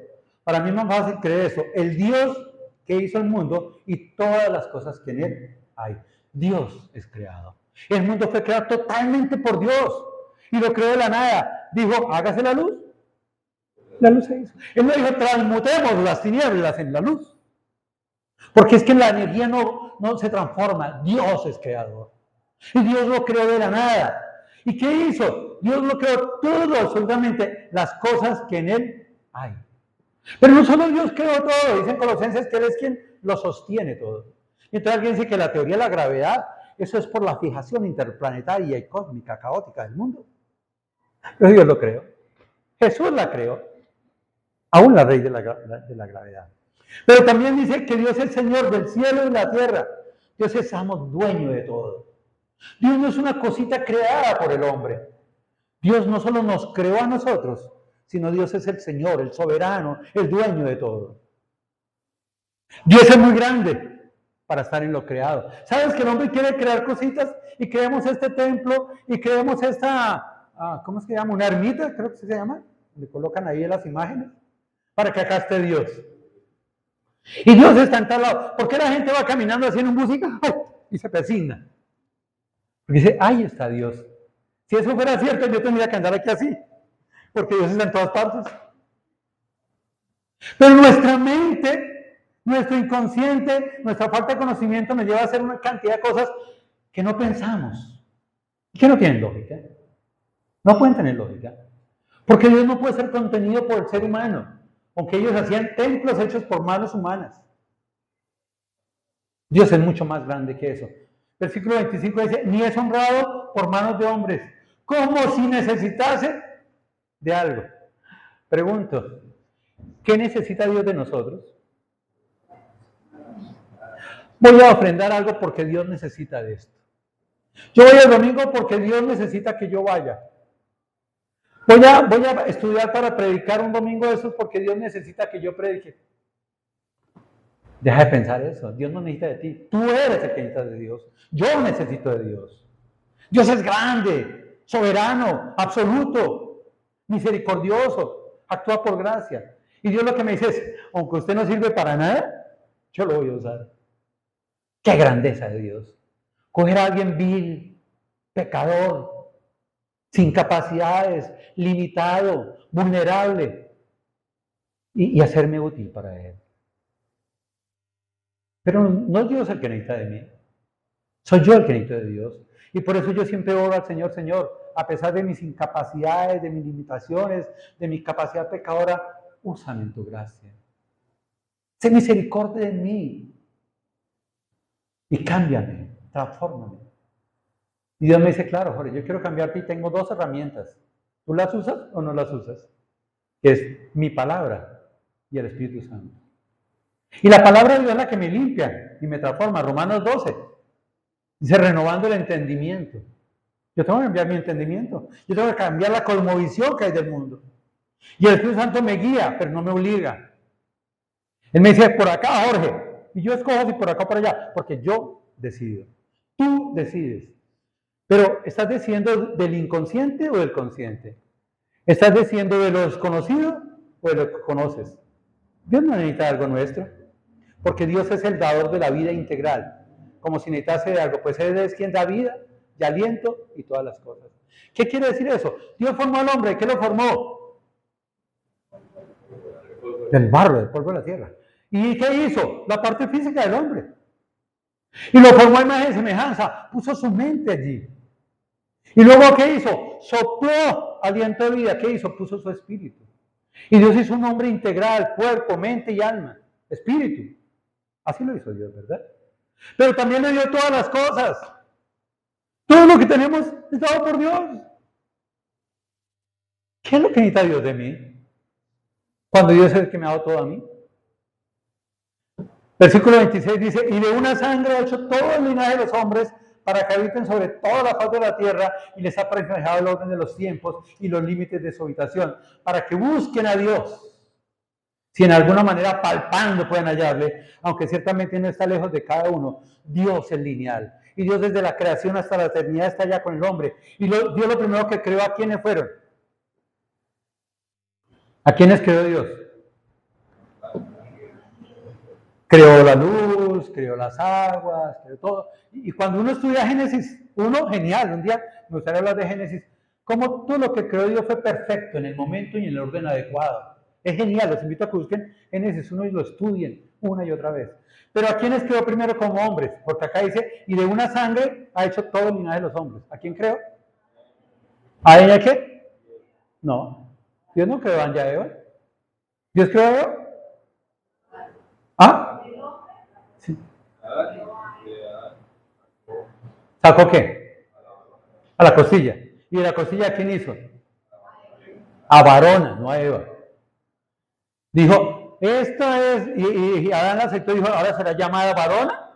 Para mí es más fácil creer eso. El Dios que hizo el mundo y todas las cosas que en él hay. Dios es creado. El mundo fue creado totalmente por Dios y lo creó de la nada. Dijo, hágase la luz. La luz se hizo. Él no dijo, transmutemos las tinieblas en la luz. Porque es que la energía no se transforma. Dios es creador. Y Dios lo creó de la nada. ¿Y qué hizo? Dios lo creó todo, absolutamente, las cosas que en él hay. Pero no solo Dios creó todo. Dicen Colosenses que Él es quien lo sostiene todo. Y entonces alguien dice que la teoría de la gravedad, eso es por la fijación interplanetaria y cósmica, caótica del mundo. Pero Dios lo creó. Jesús la creó. Aún la ley de la gravedad. Pero también dice que Dios es Señor del cielo y la tierra. Dios es amo, dueño de todo. Dios no es una cosita creada por el hombre. Dios no solo nos creó a nosotros, sino Dios es el Señor, el soberano, el dueño de todo. Dios es muy grande para estar en lo creado. ¿Sabes que el hombre quiere crear cositas? Y creamos este templo y creamos esta, ¿cómo se llama? Una ermita, creo que se llama. Le colocan ahí las imágenes para que acá esté Dios. Y Dios está en tal lado. ¿Por qué la gente va caminando así en un bus y se persigna? Porque dice, ahí está Dios. Si eso fuera cierto, yo tendría que andar aquí así, porque Dios está en todas partes. Pero nuestra mente, nuestro inconsciente, nuestra falta de conocimiento nos lleva a hacer una cantidad de cosas que no pensamos y que no tienen lógica. No pueden tener lógica. Porque Dios no puede ser contenido por el ser humano, aunque ellos hacían templos hechos por manos humanas. Dios es mucho más grande que eso. Versículo 25 dice, ni es honrado por manos de hombres, como si necesitase de algo. Pregunto, ¿qué necesita Dios de nosotros? Voy a ofrendar algo porque Dios necesita de esto. Yo voy el domingo porque Dios necesita que yo vaya. Voy a estudiar para predicar un domingo de esos porque Dios necesita que yo predique. Deja de pensar eso. Dios no necesita de ti. Tú eres el que necesita de Dios. Yo necesito de Dios. Dios es grande, soberano, absoluto, misericordioso, actúa por gracia. Y Dios lo que me dice es, aunque usted no sirve para nada, yo lo voy a usar. ¡Qué grandeza de Dios! Coger a alguien vil, pecador, sin capacidades, limitado, vulnerable, y hacerme útil para Él. Pero no es Dios el que necesita de mí. Soy yo el que necesito de Dios. Y por eso yo siempre oro al Señor, Señor, a pesar de mis incapacidades, de mis limitaciones, de mi capacidad pecadora, úsame en tu gracia. Sé misericordia de mí. Y cámbiame, transfórmame. Y Dios me dice, claro, Jorge, yo quiero cambiarte y tengo 2 herramientas. ¿Tú las usas o no las usas? Que es mi palabra y el Espíritu Santo. Y la palabra de Dios es la que me limpia y me transforma. Romanos 12. Dice, renovando el entendimiento. Yo tengo que cambiar mi entendimiento. Yo tengo que cambiar la cosmovisión que hay del mundo. Y el Espíritu Santo me guía, pero no me obliga. Él me dice, por acá, Jorge. Y yo escojo si por acá o por allá, porque yo decido. Tú decides. Pero, ¿estás decidiendo del inconsciente o del consciente? ¿Estás decidiendo de lo desconocido o de lo que conoces? Dios no necesita algo nuestro, porque Dios es el dador de la vida integral. Como si necesitase de algo, pues Él es quien da vida y aliento y todas las cosas. ¿Qué quiere decir eso? Dios formó al hombre, ¿qué lo formó? Del barro, del polvo de la tierra. ¿Y qué hizo? La parte física del hombre. Y lo formó a imagen y semejanza, puso su mente allí. Y luego, ¿qué hizo? Sopló aliento de vida. ¿Qué hizo? Puso su espíritu. Y Dios hizo un hombre integral, cuerpo, mente y alma, espíritu. Así lo hizo Dios, ¿verdad? Pero también le dio todas las cosas. Todo lo que tenemos es dado por Dios. ¿Qué es lo que necesita Dios de mí? Cuando Dios es el que me ha dado todo a mí. Versículo 26 dice, y de una sangre ha hecho todo el linaje de los hombres para que habiten sobre toda la faz de la tierra y les ha prefijado el orden de los tiempos y los límites de su habitación, para que busquen a Dios. Si en alguna manera palpando pueden hallarle, aunque ciertamente no está lejos de cada uno, Dios es lineal. Y Dios desde la creación hasta la eternidad está allá con el hombre. Y Dios lo primero que creó, ¿a quiénes fueron? ¿A quiénes creó Dios? Creó la luz, creó las aguas, creó todo. Y cuando uno estudia Génesis 1, genial, un día me gustaría hablar de Génesis, como todo lo que creó Dios fue perfecto en el momento y en el orden adecuado. Es genial, los invito a que busquen Génesis 1 y lo estudien una y otra vez. Pero ¿a quiénes creó primero como hombres? Porque acá dice, y de una sangre ha hecho todo el linaje de los hombres. ¿A quién creó? ¿A ella qué? No. Dios no creó a Adán y a Eva. ¿Dios creó a Eva? ¿Ah? Sí. ¿Sacó qué? A la costilla. ¿Y de la costilla a quién hizo? A varona, no a Eva. Dijo, esta es, y Adán la aceptó y dijo, ahora será llamada varona,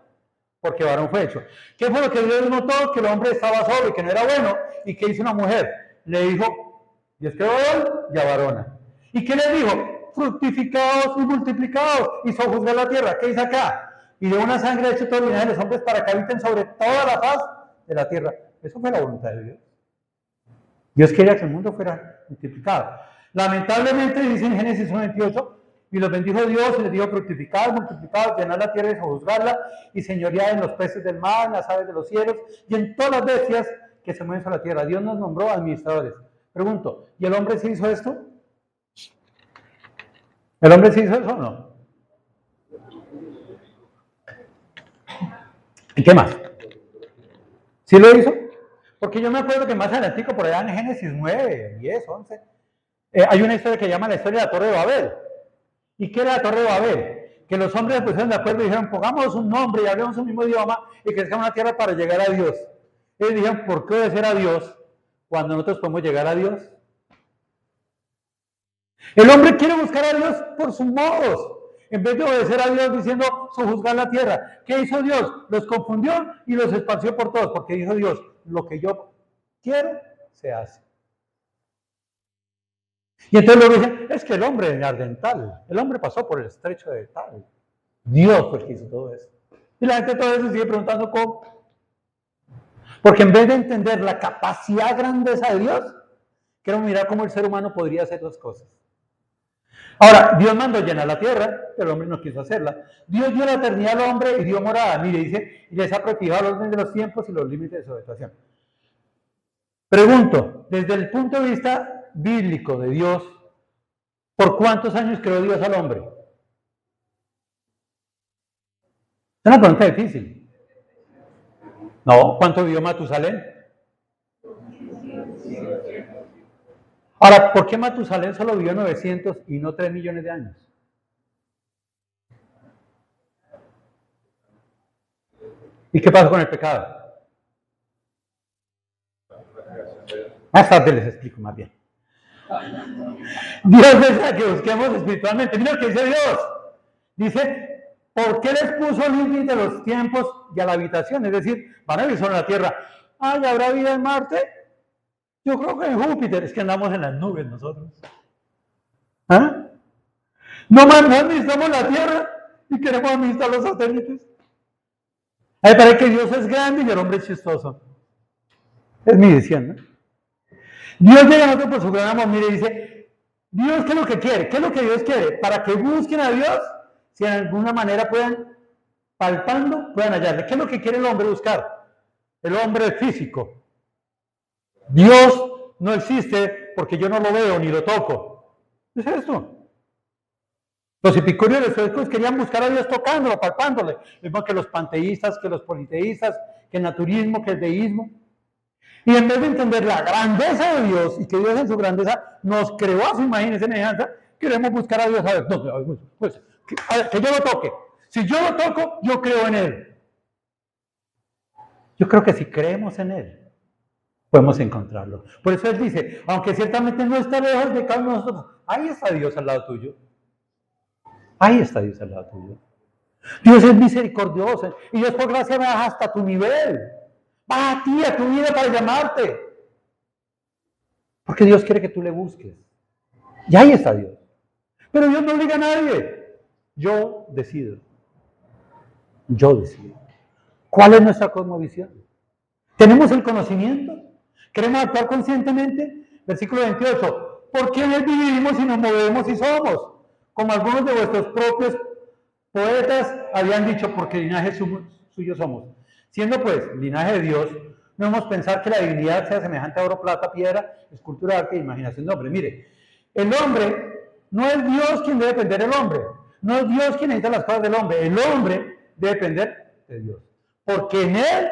porque varón fue hecho. ¿Qué fue lo que Dios notó? Que el hombre estaba solo y que no era bueno. ¿Y qué hizo una mujer? Le dijo, Dios creó a él y a varona. ¿Y qué le dijo? Fructificados y multiplicados y sojuzgar la tierra. ¿Qué dice acá? Y de una sangre ha hecho todo el linaje de los hombres para que habiten sobre toda la faz de la tierra. Eso fue la voluntad de Dios. Dios quería que el mundo fuera multiplicado. Lamentablemente dice en Génesis 1:28, y los bendijo Dios y les dijo fructificados, multiplicados, llenar la tierra y sojuzgarla, y señorear en los peces del mar, en las aves de los cielos, y en todas las bestias que se mueven sobre la tierra. Dios nos nombró administradores. Pregunto, ¿y el hombre sí hizo esto? ¿El hombre sí hizo eso o no? ¿Y qué más? ¿Sí lo hizo? Porque yo me acuerdo que más adelante, por allá en Génesis 9, 10, 11, hay una historia que llama la historia de la Torre de Babel. ¿Y qué era la Torre de Babel? Que los hombres se pusieron de acuerdo y dijeron, pongamos un nombre y hablemos un mismo idioma y crezcamos una tierra para llegar a Dios. Ellos dijeron, ¿por qué obedecer a Dios cuando nosotros podemos llegar a Dios? El hombre quiere buscar a Dios por sus modos, en vez de obedecer a Dios diciendo sojuzgar la tierra. ¿Qué hizo Dios? Los confundió y los esparció por todos, porque dijo Dios, lo que yo quiero, se hace. Y entonces luego dicen, es que el hombre en Ardental, el hombre pasó por el estrecho de tal. Dios fue el que hizo todo eso. Y la gente todavía se sigue preguntando cómo. Porque en vez de entender la capacidad grandeza de Dios, queremos mirar cómo el ser humano podría hacer las cosas. Ahora, Dios mandó llenar la tierra, pero el hombre no quiso hacerla. Dios dio la eternidad al hombre y dio morada. Mire, dice, y les ha prefijado el orden de los tiempos y los límites de su habitación. Pregunto, desde el punto de vista bíblico de Dios, ¿Por cuántos años creó Dios al hombre? Es una pregunta difícil. No, ¿cuánto vivió Matusalén? Ahora, ¿por qué Matusalén solo vivió 900 y no 3 millones de años? ¿Y qué pasó con el pecado? Más tarde les explico más bien. Dios desea que busquemos espiritualmente. Mira lo que dice Dios. Dice, ¿por qué les puso límite a los tiempos y a la habitación? Es decir, van a vivir sobre la tierra. Ah, ¿y habrá vida en Marte? Yo creo que en Júpiter. Es que andamos en las nubes nosotros. ¿Ah? No administramos la tierra y queremos administrar los satélites. A mí me parece que Dios es grande y el hombre es chistoso. Es mi visión, ¿no? Dios llega a nosotros por su gran amor, mire, dice, Dios, ¿qué es lo que quiere? ¿Qué es lo que Dios quiere? Para que busquen a Dios, si de alguna manera puedan, palpando, puedan hallarle. ¿Qué es lo que quiere el hombre buscar? El hombre físico. Dios no existe porque yo no lo veo ni lo toco. ¿Es esto? Los epicúreos y los estoicos querían buscar a Dios tocándolo, palpándole. Mismo que los panteístas, que los politeístas, que el naturismo, que el deísmo. Y en vez de entender la grandeza de Dios y que Dios en su grandeza nos creó a su imagen y semejanza, queremos buscar a Dios a ver, no, pues, que yo lo toque. Si yo lo toco, yo creo en Él. Yo creo que si creemos en Él, podemos encontrarlo. Por eso Él dice, aunque ciertamente no está lejos de cada uno de nosotros, ahí está Dios al lado tuyo. Ahí está Dios al lado tuyo. Dios es misericordioso y Dios por gracia me baja hasta tu nivel. Va a ti, a tu vida para llamarte. Porque Dios quiere que tú le busques. Y ahí está Dios. Pero Dios no obliga a nadie. Yo decido. Yo decido. ¿Cuál es nuestra cosmovisión? ¿Tenemos el conocimiento? ¿Queremos actuar conscientemente? Versículo 28. ¿Por qué en Él vivimos y nos movemos y somos? Como algunos de vuestros propios poetas habían dicho, porque linaje suyo somos. Siendo pues linaje de Dios, no debemos pensar que la divinidad sea semejante a oro, plata, piedra, escultura, arte e imaginación de hombre. Mire, el hombre no es Dios quien debe depender del hombre. No es Dios quien necesita las cosas del hombre. El hombre debe depender de Dios. Porque en Él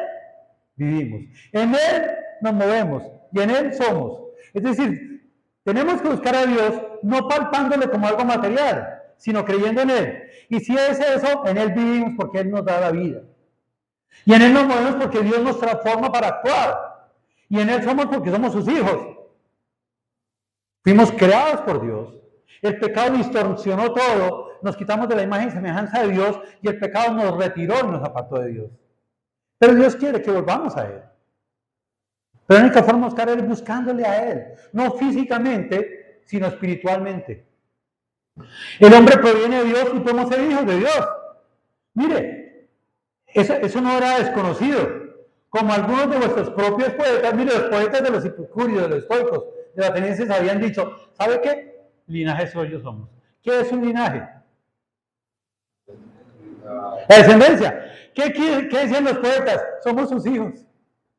vivimos. En Él nos movemos. Y en Él somos. Es decir, tenemos que buscar a Dios no palpándole como algo material, sino creyendo en Él. Y si es eso, en Él vivimos porque Él nos da la vida. Y en Él nos movemos porque Dios nos transforma para actuar. Y en Él somos porque somos sus hijos. Fuimos creados por Dios. El pecado distorsionó todo. Nos quitamos de la imagen y semejanza de Dios y el pecado nos retiró y nos apartó de Dios. Pero Dios quiere que volvamos a Él. Pero la única forma de buscar a Él es buscándole a Él. No físicamente, sino espiritualmente. El hombre proviene de Dios y podemos ser hijos de Dios. Mire, eso no era desconocido. Como algunos de vuestros propios poetas, mire, los poetas de los epicúreos, de los estoicos, de los atenienses habían dicho, ¿sabe qué? Linaje suyo somos. ¿Qué es un linaje? La descendencia. ¿Qué decían los poetas? Somos sus hijos,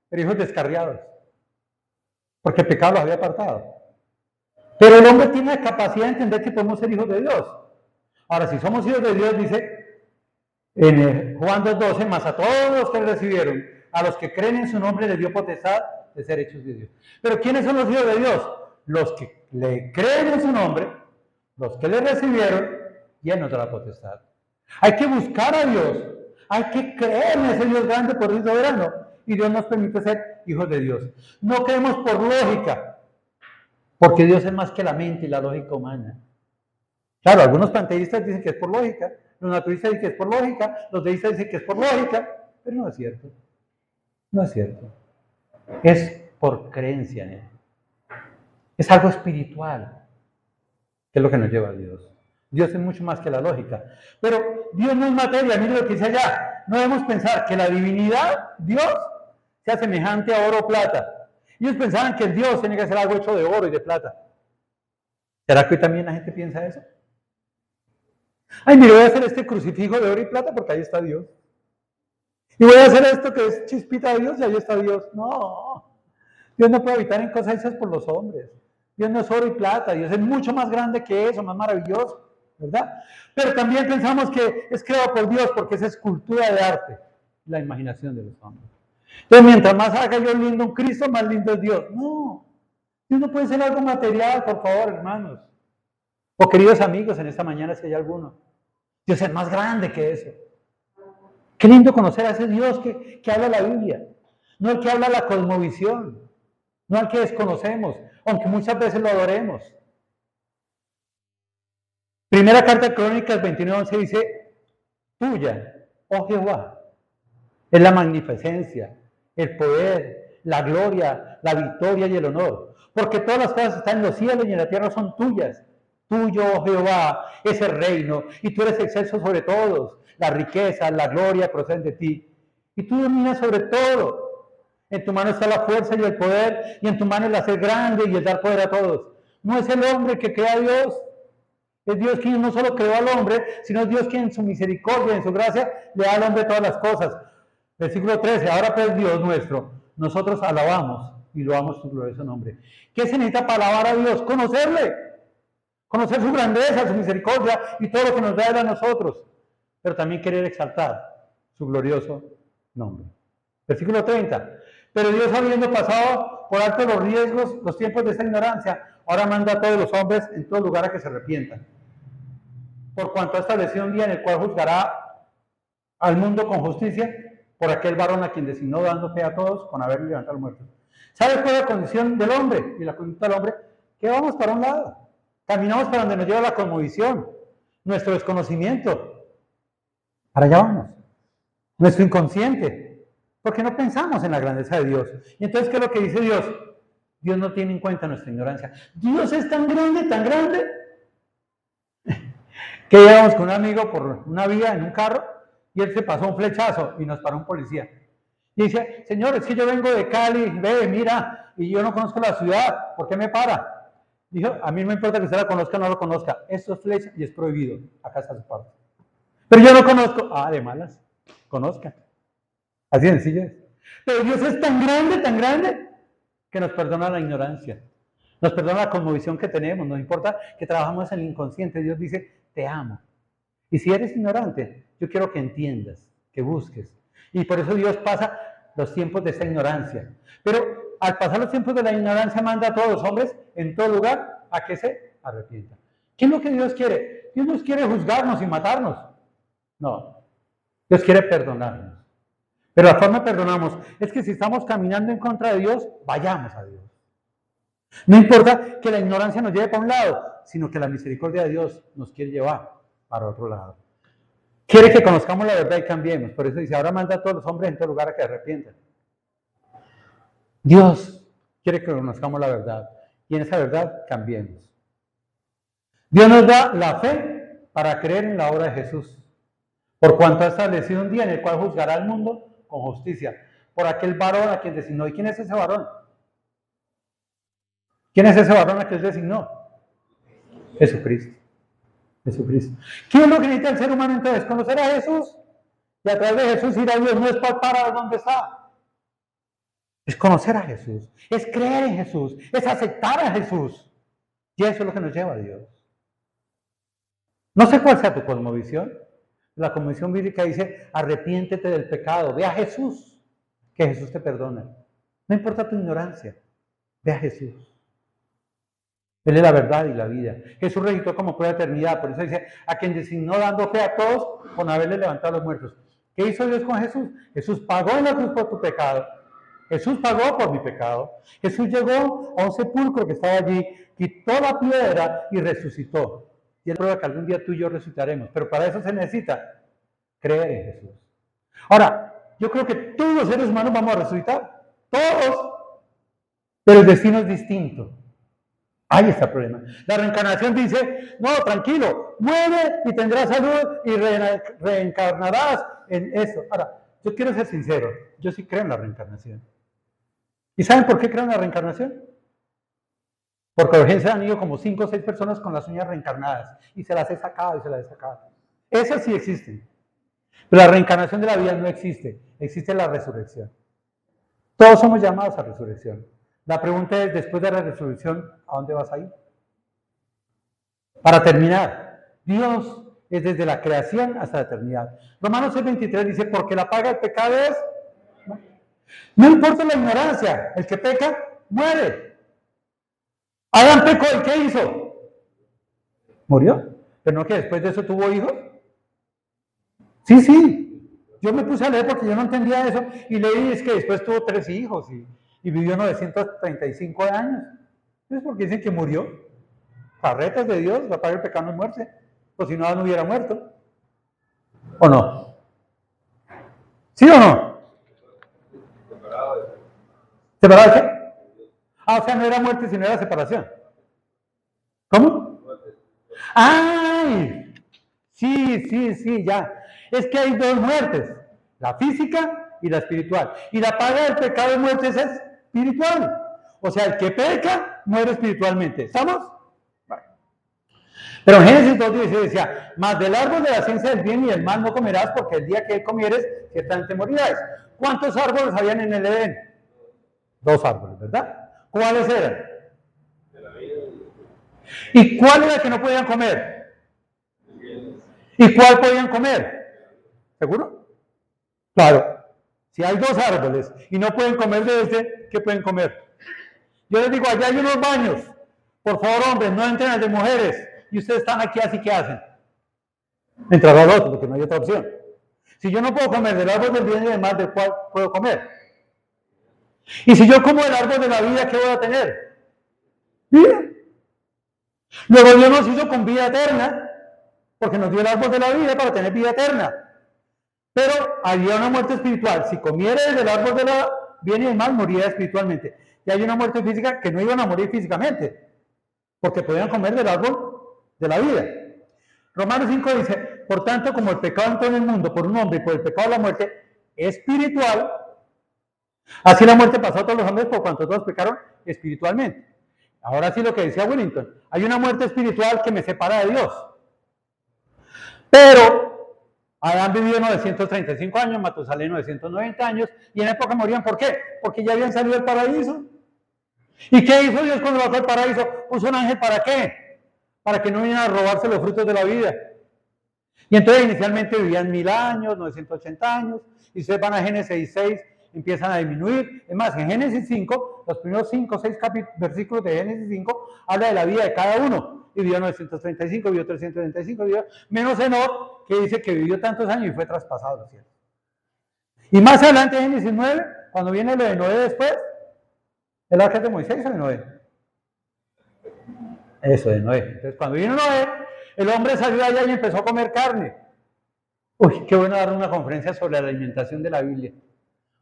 pero hijos descarriados. Porque el pecado los había apartado. Pero el hombre tiene la capacidad de entender que podemos ser hijos de Dios. Ahora, si somos hijos de Dios, dice en Juan 2:12, más a todos los que le recibieron, a los que creen en su nombre, les dio potestad de ser hechos de Dios. Pero ¿quiénes son los hijos de Dios? Los que le creen en su nombre, los que le recibieron, y Él nos da la potestad. Hay que buscar a Dios, hay que creer en ese Dios grande, por Dios soberano, y Dios nos permite ser hijos de Dios. No creemos por lógica, porque Dios es más que la mente y la lógica humana. Claro, algunos panteístas dicen que es por lógica, los naturistas dicen que es por lógica, los deístas dicen que es por lógica, pero no es cierto. No es cierto. Es por creencia en Él. Es algo espiritual, que es lo que nos lleva a Dios. Dios es mucho más que la lógica. Pero Dios no es materia, mire lo que dice allá. No debemos pensar que la divinidad, Dios, sea semejante a oro o plata. Ellos pensaban que el Dios tiene que ser algo hecho de oro y de plata. ¿Será que hoy también la gente piensa eso? Ay, mire, voy a hacer este crucifijo de oro y plata porque ahí está Dios. Y voy a hacer esto que es chispita de Dios y ahí está Dios. No, Dios no puede habitar en cosas hechas por los hombres. Dios no es oro y plata, Dios es mucho más grande que eso, más maravilloso, ¿verdad? Pero también pensamos que es creado por Dios porque es escultura de arte, la imaginación de los hombres. Entonces, mientras más haga yo lindo un Cristo, más lindo es Dios. No, Dios no puede ser algo material, por favor, hermanos. O queridos amigos, en esta mañana si hay alguno. Dios es más grande que eso. Qué lindo conocer a ese Dios que habla la Biblia, no el que habla la cosmovisión, no al que desconocemos, aunque muchas veces lo adoremos. Primera carta de Crónicas 29:11 dice, tuya, oh Jehová, es la magnificencia, el poder, la gloria, la victoria y el honor, porque todas las cosas están en los cielos y en la tierra son tuyas. Tuyo, oh Jehová, es el reino, y tú eres excelso sobre todos. La riqueza, la gloria proceden de ti, y tú dominas sobre todo. En tu mano está la fuerza y el poder, y en tu mano el hacer grande y el dar poder a todos. No es el hombre que crea a Dios, es Dios quien no solo creó al hombre, sino es Dios quien en su misericordia y en su gracia le da al hombre todas las cosas. Versículo 13, ahora pues Dios nuestro, nosotros alabamos y loamos tu glorioso nombre. ¿Qué se necesita para alabar a Dios? Conocerle, conocer su grandeza, su misericordia y todo lo que nos da Él a nosotros, pero también querer exaltar su glorioso nombre. Versículo 30, pero Dios habiendo pasado por alto los riesgos, los tiempos de esta ignorancia, ahora manda a todos los hombres en todo lugar a que se arrepientan. Por cuanto ha establecido un día en el cual juzgará al mundo con justicia por aquel varón a quien designó dando fe a todos con haberle levantado a los muertos. ¿Sabes cuál es la condición del hombre y la conducta del hombre? Que vamos para un lado, caminamos para donde nos lleva la cosmovisión, nuestro desconocimiento, para allá vamos, nuestro inconsciente, porque no pensamos en la grandeza de Dios. Y entonces, ¿qué es lo que dice Dios? Dios no tiene en cuenta nuestra ignorancia. Dios es tan grande, que íbamos con un amigo por una vía en un carro y él se pasó un flechazo y nos paró un policía. Y dice, señor, es que yo vengo de Cali, ve, mira, y yo no conozco la ciudad, ¿por qué me para? Dijo, a mí no me importa que usted la conozca o no lo conozca, esto es flecha y es prohibido, acá está su parte. Pero yo no conozco, de malas, conozca. Así de sencillo es. Pero Dios es tan grande, que nos perdona la ignorancia, nos perdona la cosmovisión que tenemos, nos importa que trabajamos en el inconsciente. Dios dice, te amo. Y si eres ignorante, yo quiero que entiendas, que busques. Y por eso Dios pasa los tiempos de esta ignorancia. Pero al pasar los tiempos de la ignorancia, manda a todos los hombres en todo lugar a que se arrepientan. ¿Qué es lo que Dios quiere? Dios no quiere juzgarnos y matarnos. No, Dios quiere perdonarnos. Pero la forma que perdonamos es que si estamos caminando en contra de Dios, vayamos a Dios. No importa que la ignorancia nos lleve para un lado, sino que la misericordia de Dios nos quiere llevar para otro lado. Quiere que conozcamos la verdad y cambiemos. Por eso dice, ahora manda a todos los hombres en todo lugar a que arrepientan. Dios quiere que conozcamos la verdad y en esa verdad cambiemos. Dios nos da la fe para creer en la obra de Jesús, por cuanto ha establecido un día en el cual juzgará al mundo con justicia, por aquel varón a quien designó. ¿Y quién es ese varón? ¿Quién es ese varón a quien designó? Jesucristo. Jesucristo. ¿Qué es lo que necesita el ser humano entonces? Conocer a Jesús y a través de Jesús ir a Dios. No es para dónde está. Es conocer a Jesús, es creer en Jesús, es aceptar a Jesús. Y eso es lo que nos lleva a Dios. No sé cuál sea tu cosmovisión. La cosmovisión bíblica dice, arrepiéntete del pecado, ve a Jesús, que Jesús te perdona. No importa tu ignorancia, ve a Jesús. Él es la verdad y la vida. Jesús resucitó como prueba de eternidad. Por eso dice, a quien designó dando fe a todos con haberle levantado a los muertos. ¿Qué hizo Dios con Jesús? Jesús pagó en la cruz por tu pecado. Jesús pagó por mi pecado. Jesús llegó a un sepulcro que estaba allí, quitó la piedra y resucitó. Y él prueba que algún día tú y yo resucitaremos. Pero para eso se necesita creer en Jesús. Ahora, yo creo que todos los seres humanos vamos a resucitar. Todos. Pero el destino es distinto. Ahí está el problema. La reencarnación dice, no, tranquilo, muere y tendrás salud y reencarnarás en eso. Ahora, yo quiero ser sincero, yo sí creo en la reencarnación. ¿Y saben por qué creo en la reencarnación? Porque a urgencia han ido como 5 o 6 personas con las uñas reencarnadas y se las he sacado y se las he sacado. Esas sí existen. Pero la reencarnación de la vida no existe, existe la resurrección. Todos somos llamados a resurrección. La pregunta es, después de la resurrección, ¿a dónde vas a ir? Para terminar, Dios es desde la creación hasta la eternidad. Romanos 6:23 dice, porque la paga del pecado es... No importa la ignorancia, el que peca, muere. Adán pecó, ¿y qué hizo? Murió. ¿Pero no que después de eso tuvo hijos? Sí. Yo me puse a leer porque yo no entendía eso y leí es que después tuvo 3 hijos y vivió 935 años. Es porque dicen que murió. Carretas de Dios, la paga del pecado no es muerte. Pues si no, no hubiera muerto. ¿O no? ¿Sí o no? ¿Separado de qué? O sea, no era muerte, sino era separación. ¿Cómo? ¡Ay! Sí, ya. Es que hay 2 muertes, la física y la espiritual. Y la paga del pecado de muerte es espiritual. O sea, el que peca muere espiritualmente. ¿Estamos? Vale. Pero en Génesis 2:16 decía, mas del árbol de la ciencia del bien y del mal no comerás, porque el día que comieres, ciertamente morirás. ¿Cuántos árboles habían en el Edén? 2 árboles, ¿verdad? ¿Cuáles eran? ¿Y cuál era el que no podían comer? ¿Y cuál podían comer? ¿Seguro? Claro. Si hay 2 árboles y no pueden comer de este, ¿qué pueden comer? Yo les digo, allá hay unos baños. Por favor, hombres, no entren al de mujeres. Y ustedes están aquí, así que hacen. Entrar al otro, porque no hay otra opción. Si yo no puedo comer del árbol del bien y del mal, ¿de cuál puedo comer? Y si yo como el árbol de la vida, ¿qué voy a tener? Vida. Luego Dios nos hizo con vida eterna, porque nos dio el árbol de la vida para tener vida eterna. Pero había una muerte espiritual. Si comiera del árbol de la bien y del mal, moriría espiritualmente. Y hay una muerte física que no iban a morir físicamente, porque podían comer del árbol de la vida. Romanos 5 dice, por tanto, como el pecado entró en el mundo por un hombre y por el pecado la muerte espiritual, así la muerte pasó a todos los hombres por cuanto todos pecaron espiritualmente. Ahora sí lo que decía Wellington, hay una muerte espiritual que me separa de Dios. Pero Adán vivió 935 años, Matusalén 990 años, y en época morían, ¿por qué? Porque ya habían salido del paraíso. ¿Y qué hizo Dios cuando bajó al paraíso? Puso un ángel, ¿para qué? Para que no vinieran a robarse los frutos de la vida. Y entonces inicialmente vivían 1000 años, 980 años, y ustedes van a Génesis 6, empiezan a disminuir. Es más, en Génesis 5, los primeros 5 o 6 versículos de Génesis 5, habla de la vida de cada uno. Y vivió 935, vivió 335, vivió menos Enoc, que dice que vivió tantos años y fue traspasado a los cielos. Y más adelante en Génesis 9, cuando viene lo de Noé después, ¿el arca de Moisés o de Noé? Eso, de Noé. Entonces cuando vino Noé, el hombre salió allá y empezó a comer carne. Uy, qué bueno dar una conferencia sobre la alimentación de la Biblia.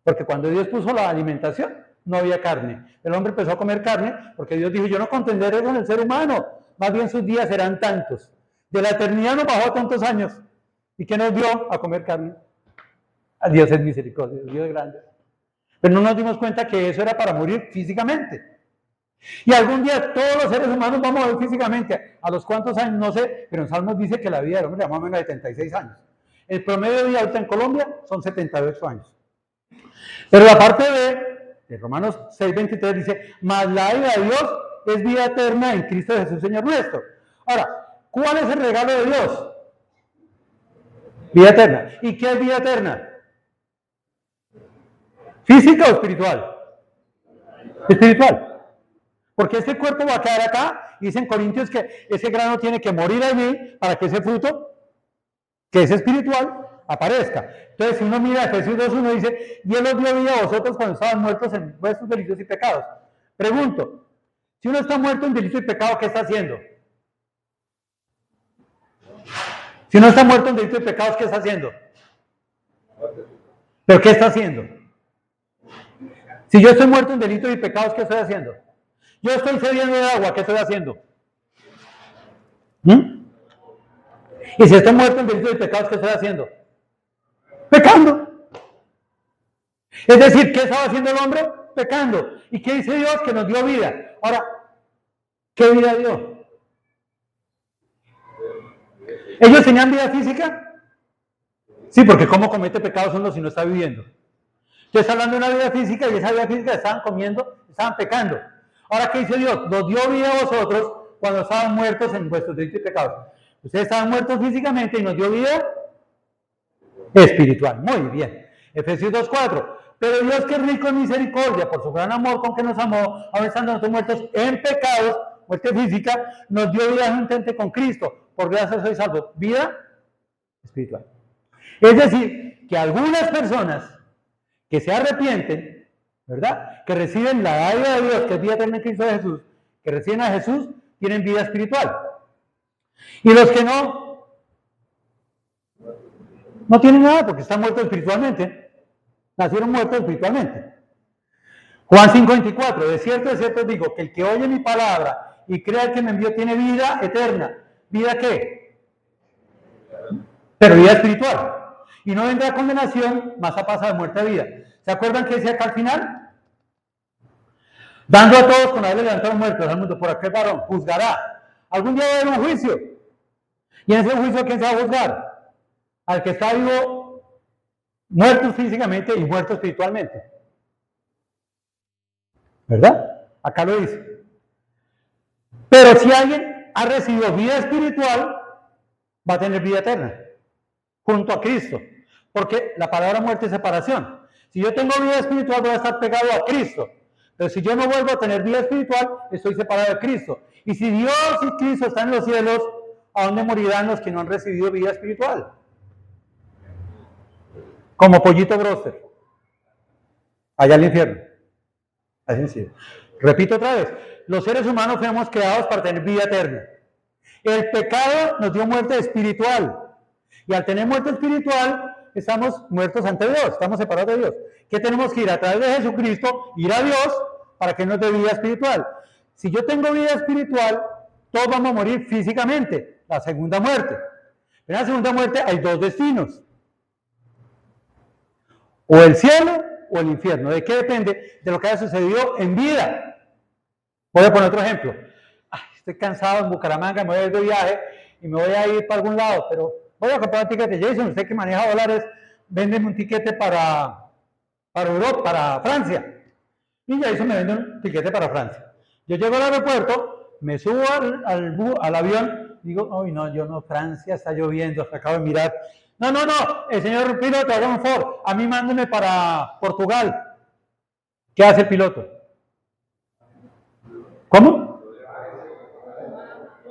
Porque cuando Dios puso la alimentación, no había carne. El hombre empezó a comer carne porque Dios dijo, yo no contenderé eso en el ser humano. Más bien sus días serán tantos. De la eternidad nos bajó a tantos años. ¿Y qué nos dio? A comer carne. A Dios es misericordia, Dios es grande. Pero no nos dimos cuenta que eso era para morir físicamente. Y algún día todos los seres humanos vamos a morir físicamente. ¿A los cuántos años? No sé, pero en Salmos dice que la vida del hombre más o menos de 76 años. El promedio de vida ahorita en Colombia son 78 años. Pero la parte de Romanos 6:23 dice, mas la ira de Dios es vida eterna en Cristo Jesús, Señor nuestro. Ahora, ¿cuál es el regalo de Dios? Vida eterna. ¿Y qué es vida eterna? ¿Física o espiritual? Espiritual. Porque este cuerpo va a quedar acá, y dice en Corintios que ese grano tiene que morir allí para que ese fruto, que es espiritual, aparezca. Entonces, si uno mira Efesios 2:1 dice, y Él os dio vida a vosotros cuando estaban muertos en vuestros delitos y pecados. Pregunto, si uno está muerto en delito y pecado, ¿qué está haciendo? Si uno está muerto en delito y pecados, ¿qué está haciendo? ¿Pero qué está haciendo? Si yo estoy muerto en delitos y pecados, ¿qué estoy haciendo? Yo estoy cediendo de agua, ¿qué estoy haciendo? Y si estoy muerto en delitos y pecados, ¿qué estoy haciendo? Pecando. Es decir, ¿qué estaba haciendo el hombre? Pecando. ¿Y qué dice Dios? Que nos dio vida. Ahora, ¿qué vida dio? ¿Ellos tenían vida física? Sí, porque ¿cómo comete pecados uno si no está viviendo? Entonces está hablando de una vida física y esa vida física estaban comiendo, estaban pecando. Ahora, ¿qué dice Dios? Nos dio vida a vosotros cuando estaban muertos en vuestros delitos y pecados. Ustedes estaban muertos físicamente y nos dio vida espiritual. Muy bien. Efesios 2:4. Pero Dios, que es rico en misericordia, por su gran amor con que nos amó, aun estando nosotros muertos en pecados, muerte física, nos dio vida juntamente con Cristo. Por gracia sois salvos. Vida espiritual. Es decir, que algunas personas que se arrepienten, ¿verdad? Que reciben la dádiva de Dios, que es vida eterna en Cristo Jesús, que reciben a Jesús, tienen vida espiritual. Y los que no tienen nada porque están muertos espiritualmente. Nacieron muertos espiritualmente. Juan 5:24, de cierto os digo, que el que oye mi palabra y crea que me envió tiene vida eterna. ¿Vida qué? Pero vida espiritual. Y no vendrá condenación, mas ha pasado de muerte a vida. ¿Se acuerdan que decía acá al final? Dando a todos con haberle levantado muertos al mundo por aquel varón, juzgará. Algún día va a haber un juicio. Y en ese juicio, ¿quién se va a juzgar? Al que está vivo, muertos físicamente y muertos espiritualmente. ¿Verdad? Acá lo dice. Pero si alguien ha recibido vida espiritual, va a tener vida eterna, junto a Cristo. Porque la palabra muerte es separación. Si yo tengo vida espiritual, voy a estar pegado a Cristo. Pero si yo no vuelvo a tener vida espiritual, estoy separado de Cristo. Y si Dios y Cristo están en los cielos, ¿a dónde morirán los que no han recibido vida espiritual? Como pollito broster. Allá al infierno. Así sencillo. Repito otra vez. Los seres humanos fuimos creados para tener vida eterna. El pecado nos dio muerte espiritual. Y al tener muerte espiritual, estamos muertos ante Dios, estamos separados de Dios. ¿Qué tenemos que ir? A través de Jesucristo, ir a Dios para que nos dé vida espiritual. Si yo tengo vida espiritual, todos vamos a morir físicamente, la segunda muerte. En la segunda muerte hay dos destinos. O el cielo o el infierno. ¿De qué depende? De lo que haya sucedido en vida. Voy a poner otro ejemplo. Estoy cansado en Bucaramanga, me voy a ir de viaje y me voy a ir para algún lado, pero voy a comprar un tiquete. Jason, usted que maneja dólares, véndeme un tiquete para Europa, para Francia. Y Jason me vende un tiquete para Francia. Yo llego al aeropuerto, me subo al avión, digo, ay no, yo no, Francia está lloviendo, acabo de mirar. No, el señor piloto, haga un favor, a mí mándeme para Portugal. ¿Qué hace el piloto? ¿Cómo?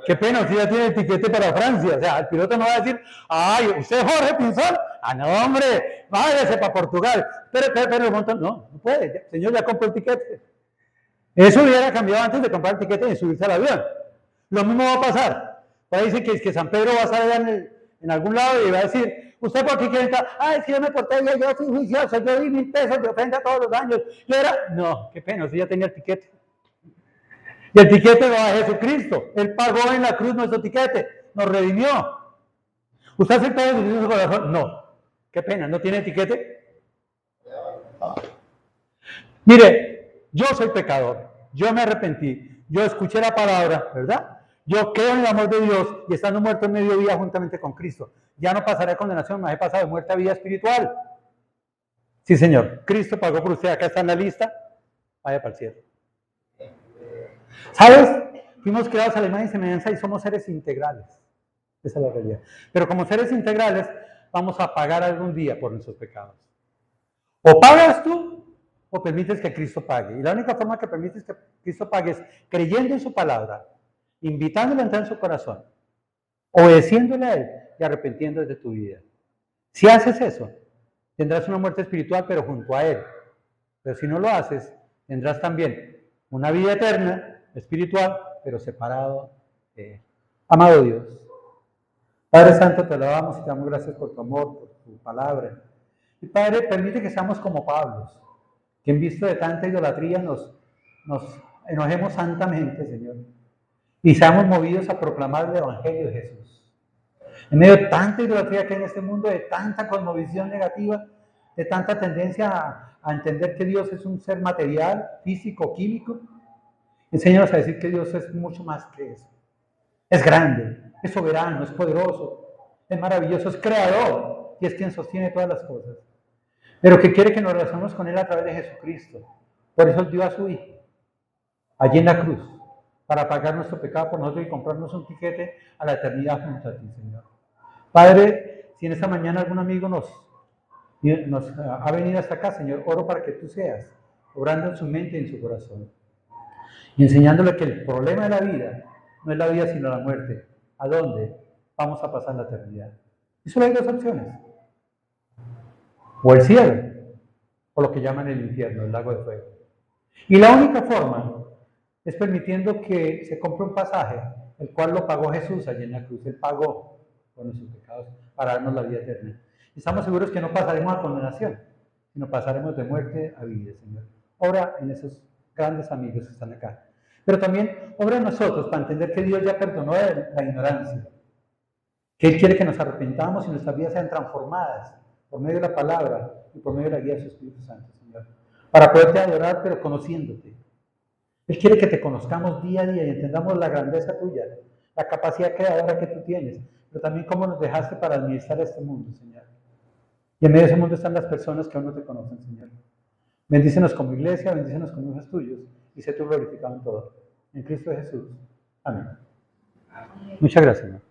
Qué pena, usted ya tiene el tiquete para Francia. O sea, el piloto no va a decir, ay, ¿usted es Jorge Pinzón? Ah, no, hombre, váyase para Portugal. Pero, no puede, señor, ya compró el tiquete. Eso hubiera cambiado antes de comprar el tiquete y subirse al avión. Lo mismo va a pasar. Puede decir que San Pedro va a estar allá en algún lado y va a decir, ¿usted por qué quiere entrar? Ay, si yo me porté bien, yo fui juicioso, yo di 1,000 pesos de ofrenda todos los años. Yo era, no, qué pena, usted ya tenía el tiquete. Y el tiquete lo da Jesucristo. Él pagó en la cruz nuestro tiquete, nos redimió. ¿Usted aceptó eso en su corazón? No. Qué pena, ¿no tiene tiquete? Mire, yo soy pecador, yo me arrepentí, yo escuché la palabra, ¿verdad? Yo creo en el amor de Dios y estando muerto en medio día juntamente con Cristo. Ya no pasaré a condenación, me he pasado de muerte a vida espiritual. Sí, Señor, Cristo pagó por usted, acá está en la lista, vaya para el cielo. ¿Sabes? Fuimos creados a la imagen y semejanza y somos seres integrales. Esa es la realidad. Pero como seres integrales, vamos a pagar algún día por nuestros pecados. O pagas tú, o permites que Cristo pague. Y la única forma que permites que Cristo pague es creyendo en su palabra, invitándole a entrar en su corazón, obedeciéndole a Él y arrepentiéndote de tu vida. Si haces eso, tendrás una muerte espiritual, pero junto a Él. Pero si no lo haces, tendrás también una vida eterna, espiritual, pero separado de Él. Amado Dios, Padre Santo, te alabamos y te damos gracias por tu amor, por tu palabra. Y Padre, permite que seamos como Pablos, que en vista de tanta idolatría nos enojemos santamente, Señor, y seamos movidos a proclamar el Evangelio de Jesús. En medio de tanta idolatría que hay en este mundo, de tanta cosmovisión negativa, de tanta tendencia a entender que Dios es un ser material, físico, químico, enséñanos a decir que Dios es mucho más que eso. Es grande, es soberano, es poderoso, es maravilloso, es creador y es quien sostiene todas las cosas. pero que quiere que nos relacionemos con Él a través de Jesucristo. Por eso dio a su Hijo, allí en la cruz, para pagar nuestro pecado por nosotros y comprarnos un tiquete a la eternidad junto a ti, Señor. Padre, si en esta mañana algún amigo nos ha venido hasta acá, Señor, oro para que tú seas, obrando en su mente y en su corazón, y enseñándole que el problema de la vida no es la vida sino la muerte. ¿A dónde vamos a pasar la eternidad? Y solo hay dos opciones: o el cielo, o lo que llaman el infierno, el lago de fuego. Y la única forma es permitiendo que se compre un pasaje, el cual lo pagó Jesús allí en la cruz. Él pagó por nuestros pecados para darnos la vida eterna. Y estamos seguros que no pasaremos a condenación, sino pasaremos de muerte a vida, Señor. Obra en esos grandes amigos que están acá. Pero también obra en nosotros para entender que Dios ya perdonó la ignorancia, que Él quiere que nos arrepentamos y nuestras vidas sean transformadas por medio de la palabra y por medio de la guía de su Espíritu Santo, Señor, para poderte adorar, pero conociéndote. Él quiere que te conozcamos día a día y entendamos la grandeza tuya, la capacidad creadora que tú tienes, pero también cómo nos dejaste para administrar este mundo, Señor. Y en medio de ese mundo están las personas que aún no te conocen, Señor. Bendícenos como iglesia, bendícenos como hijos tuyos, y sé tú glorificado en todo. En Cristo Jesús. Amén. Muchas gracias, Señor.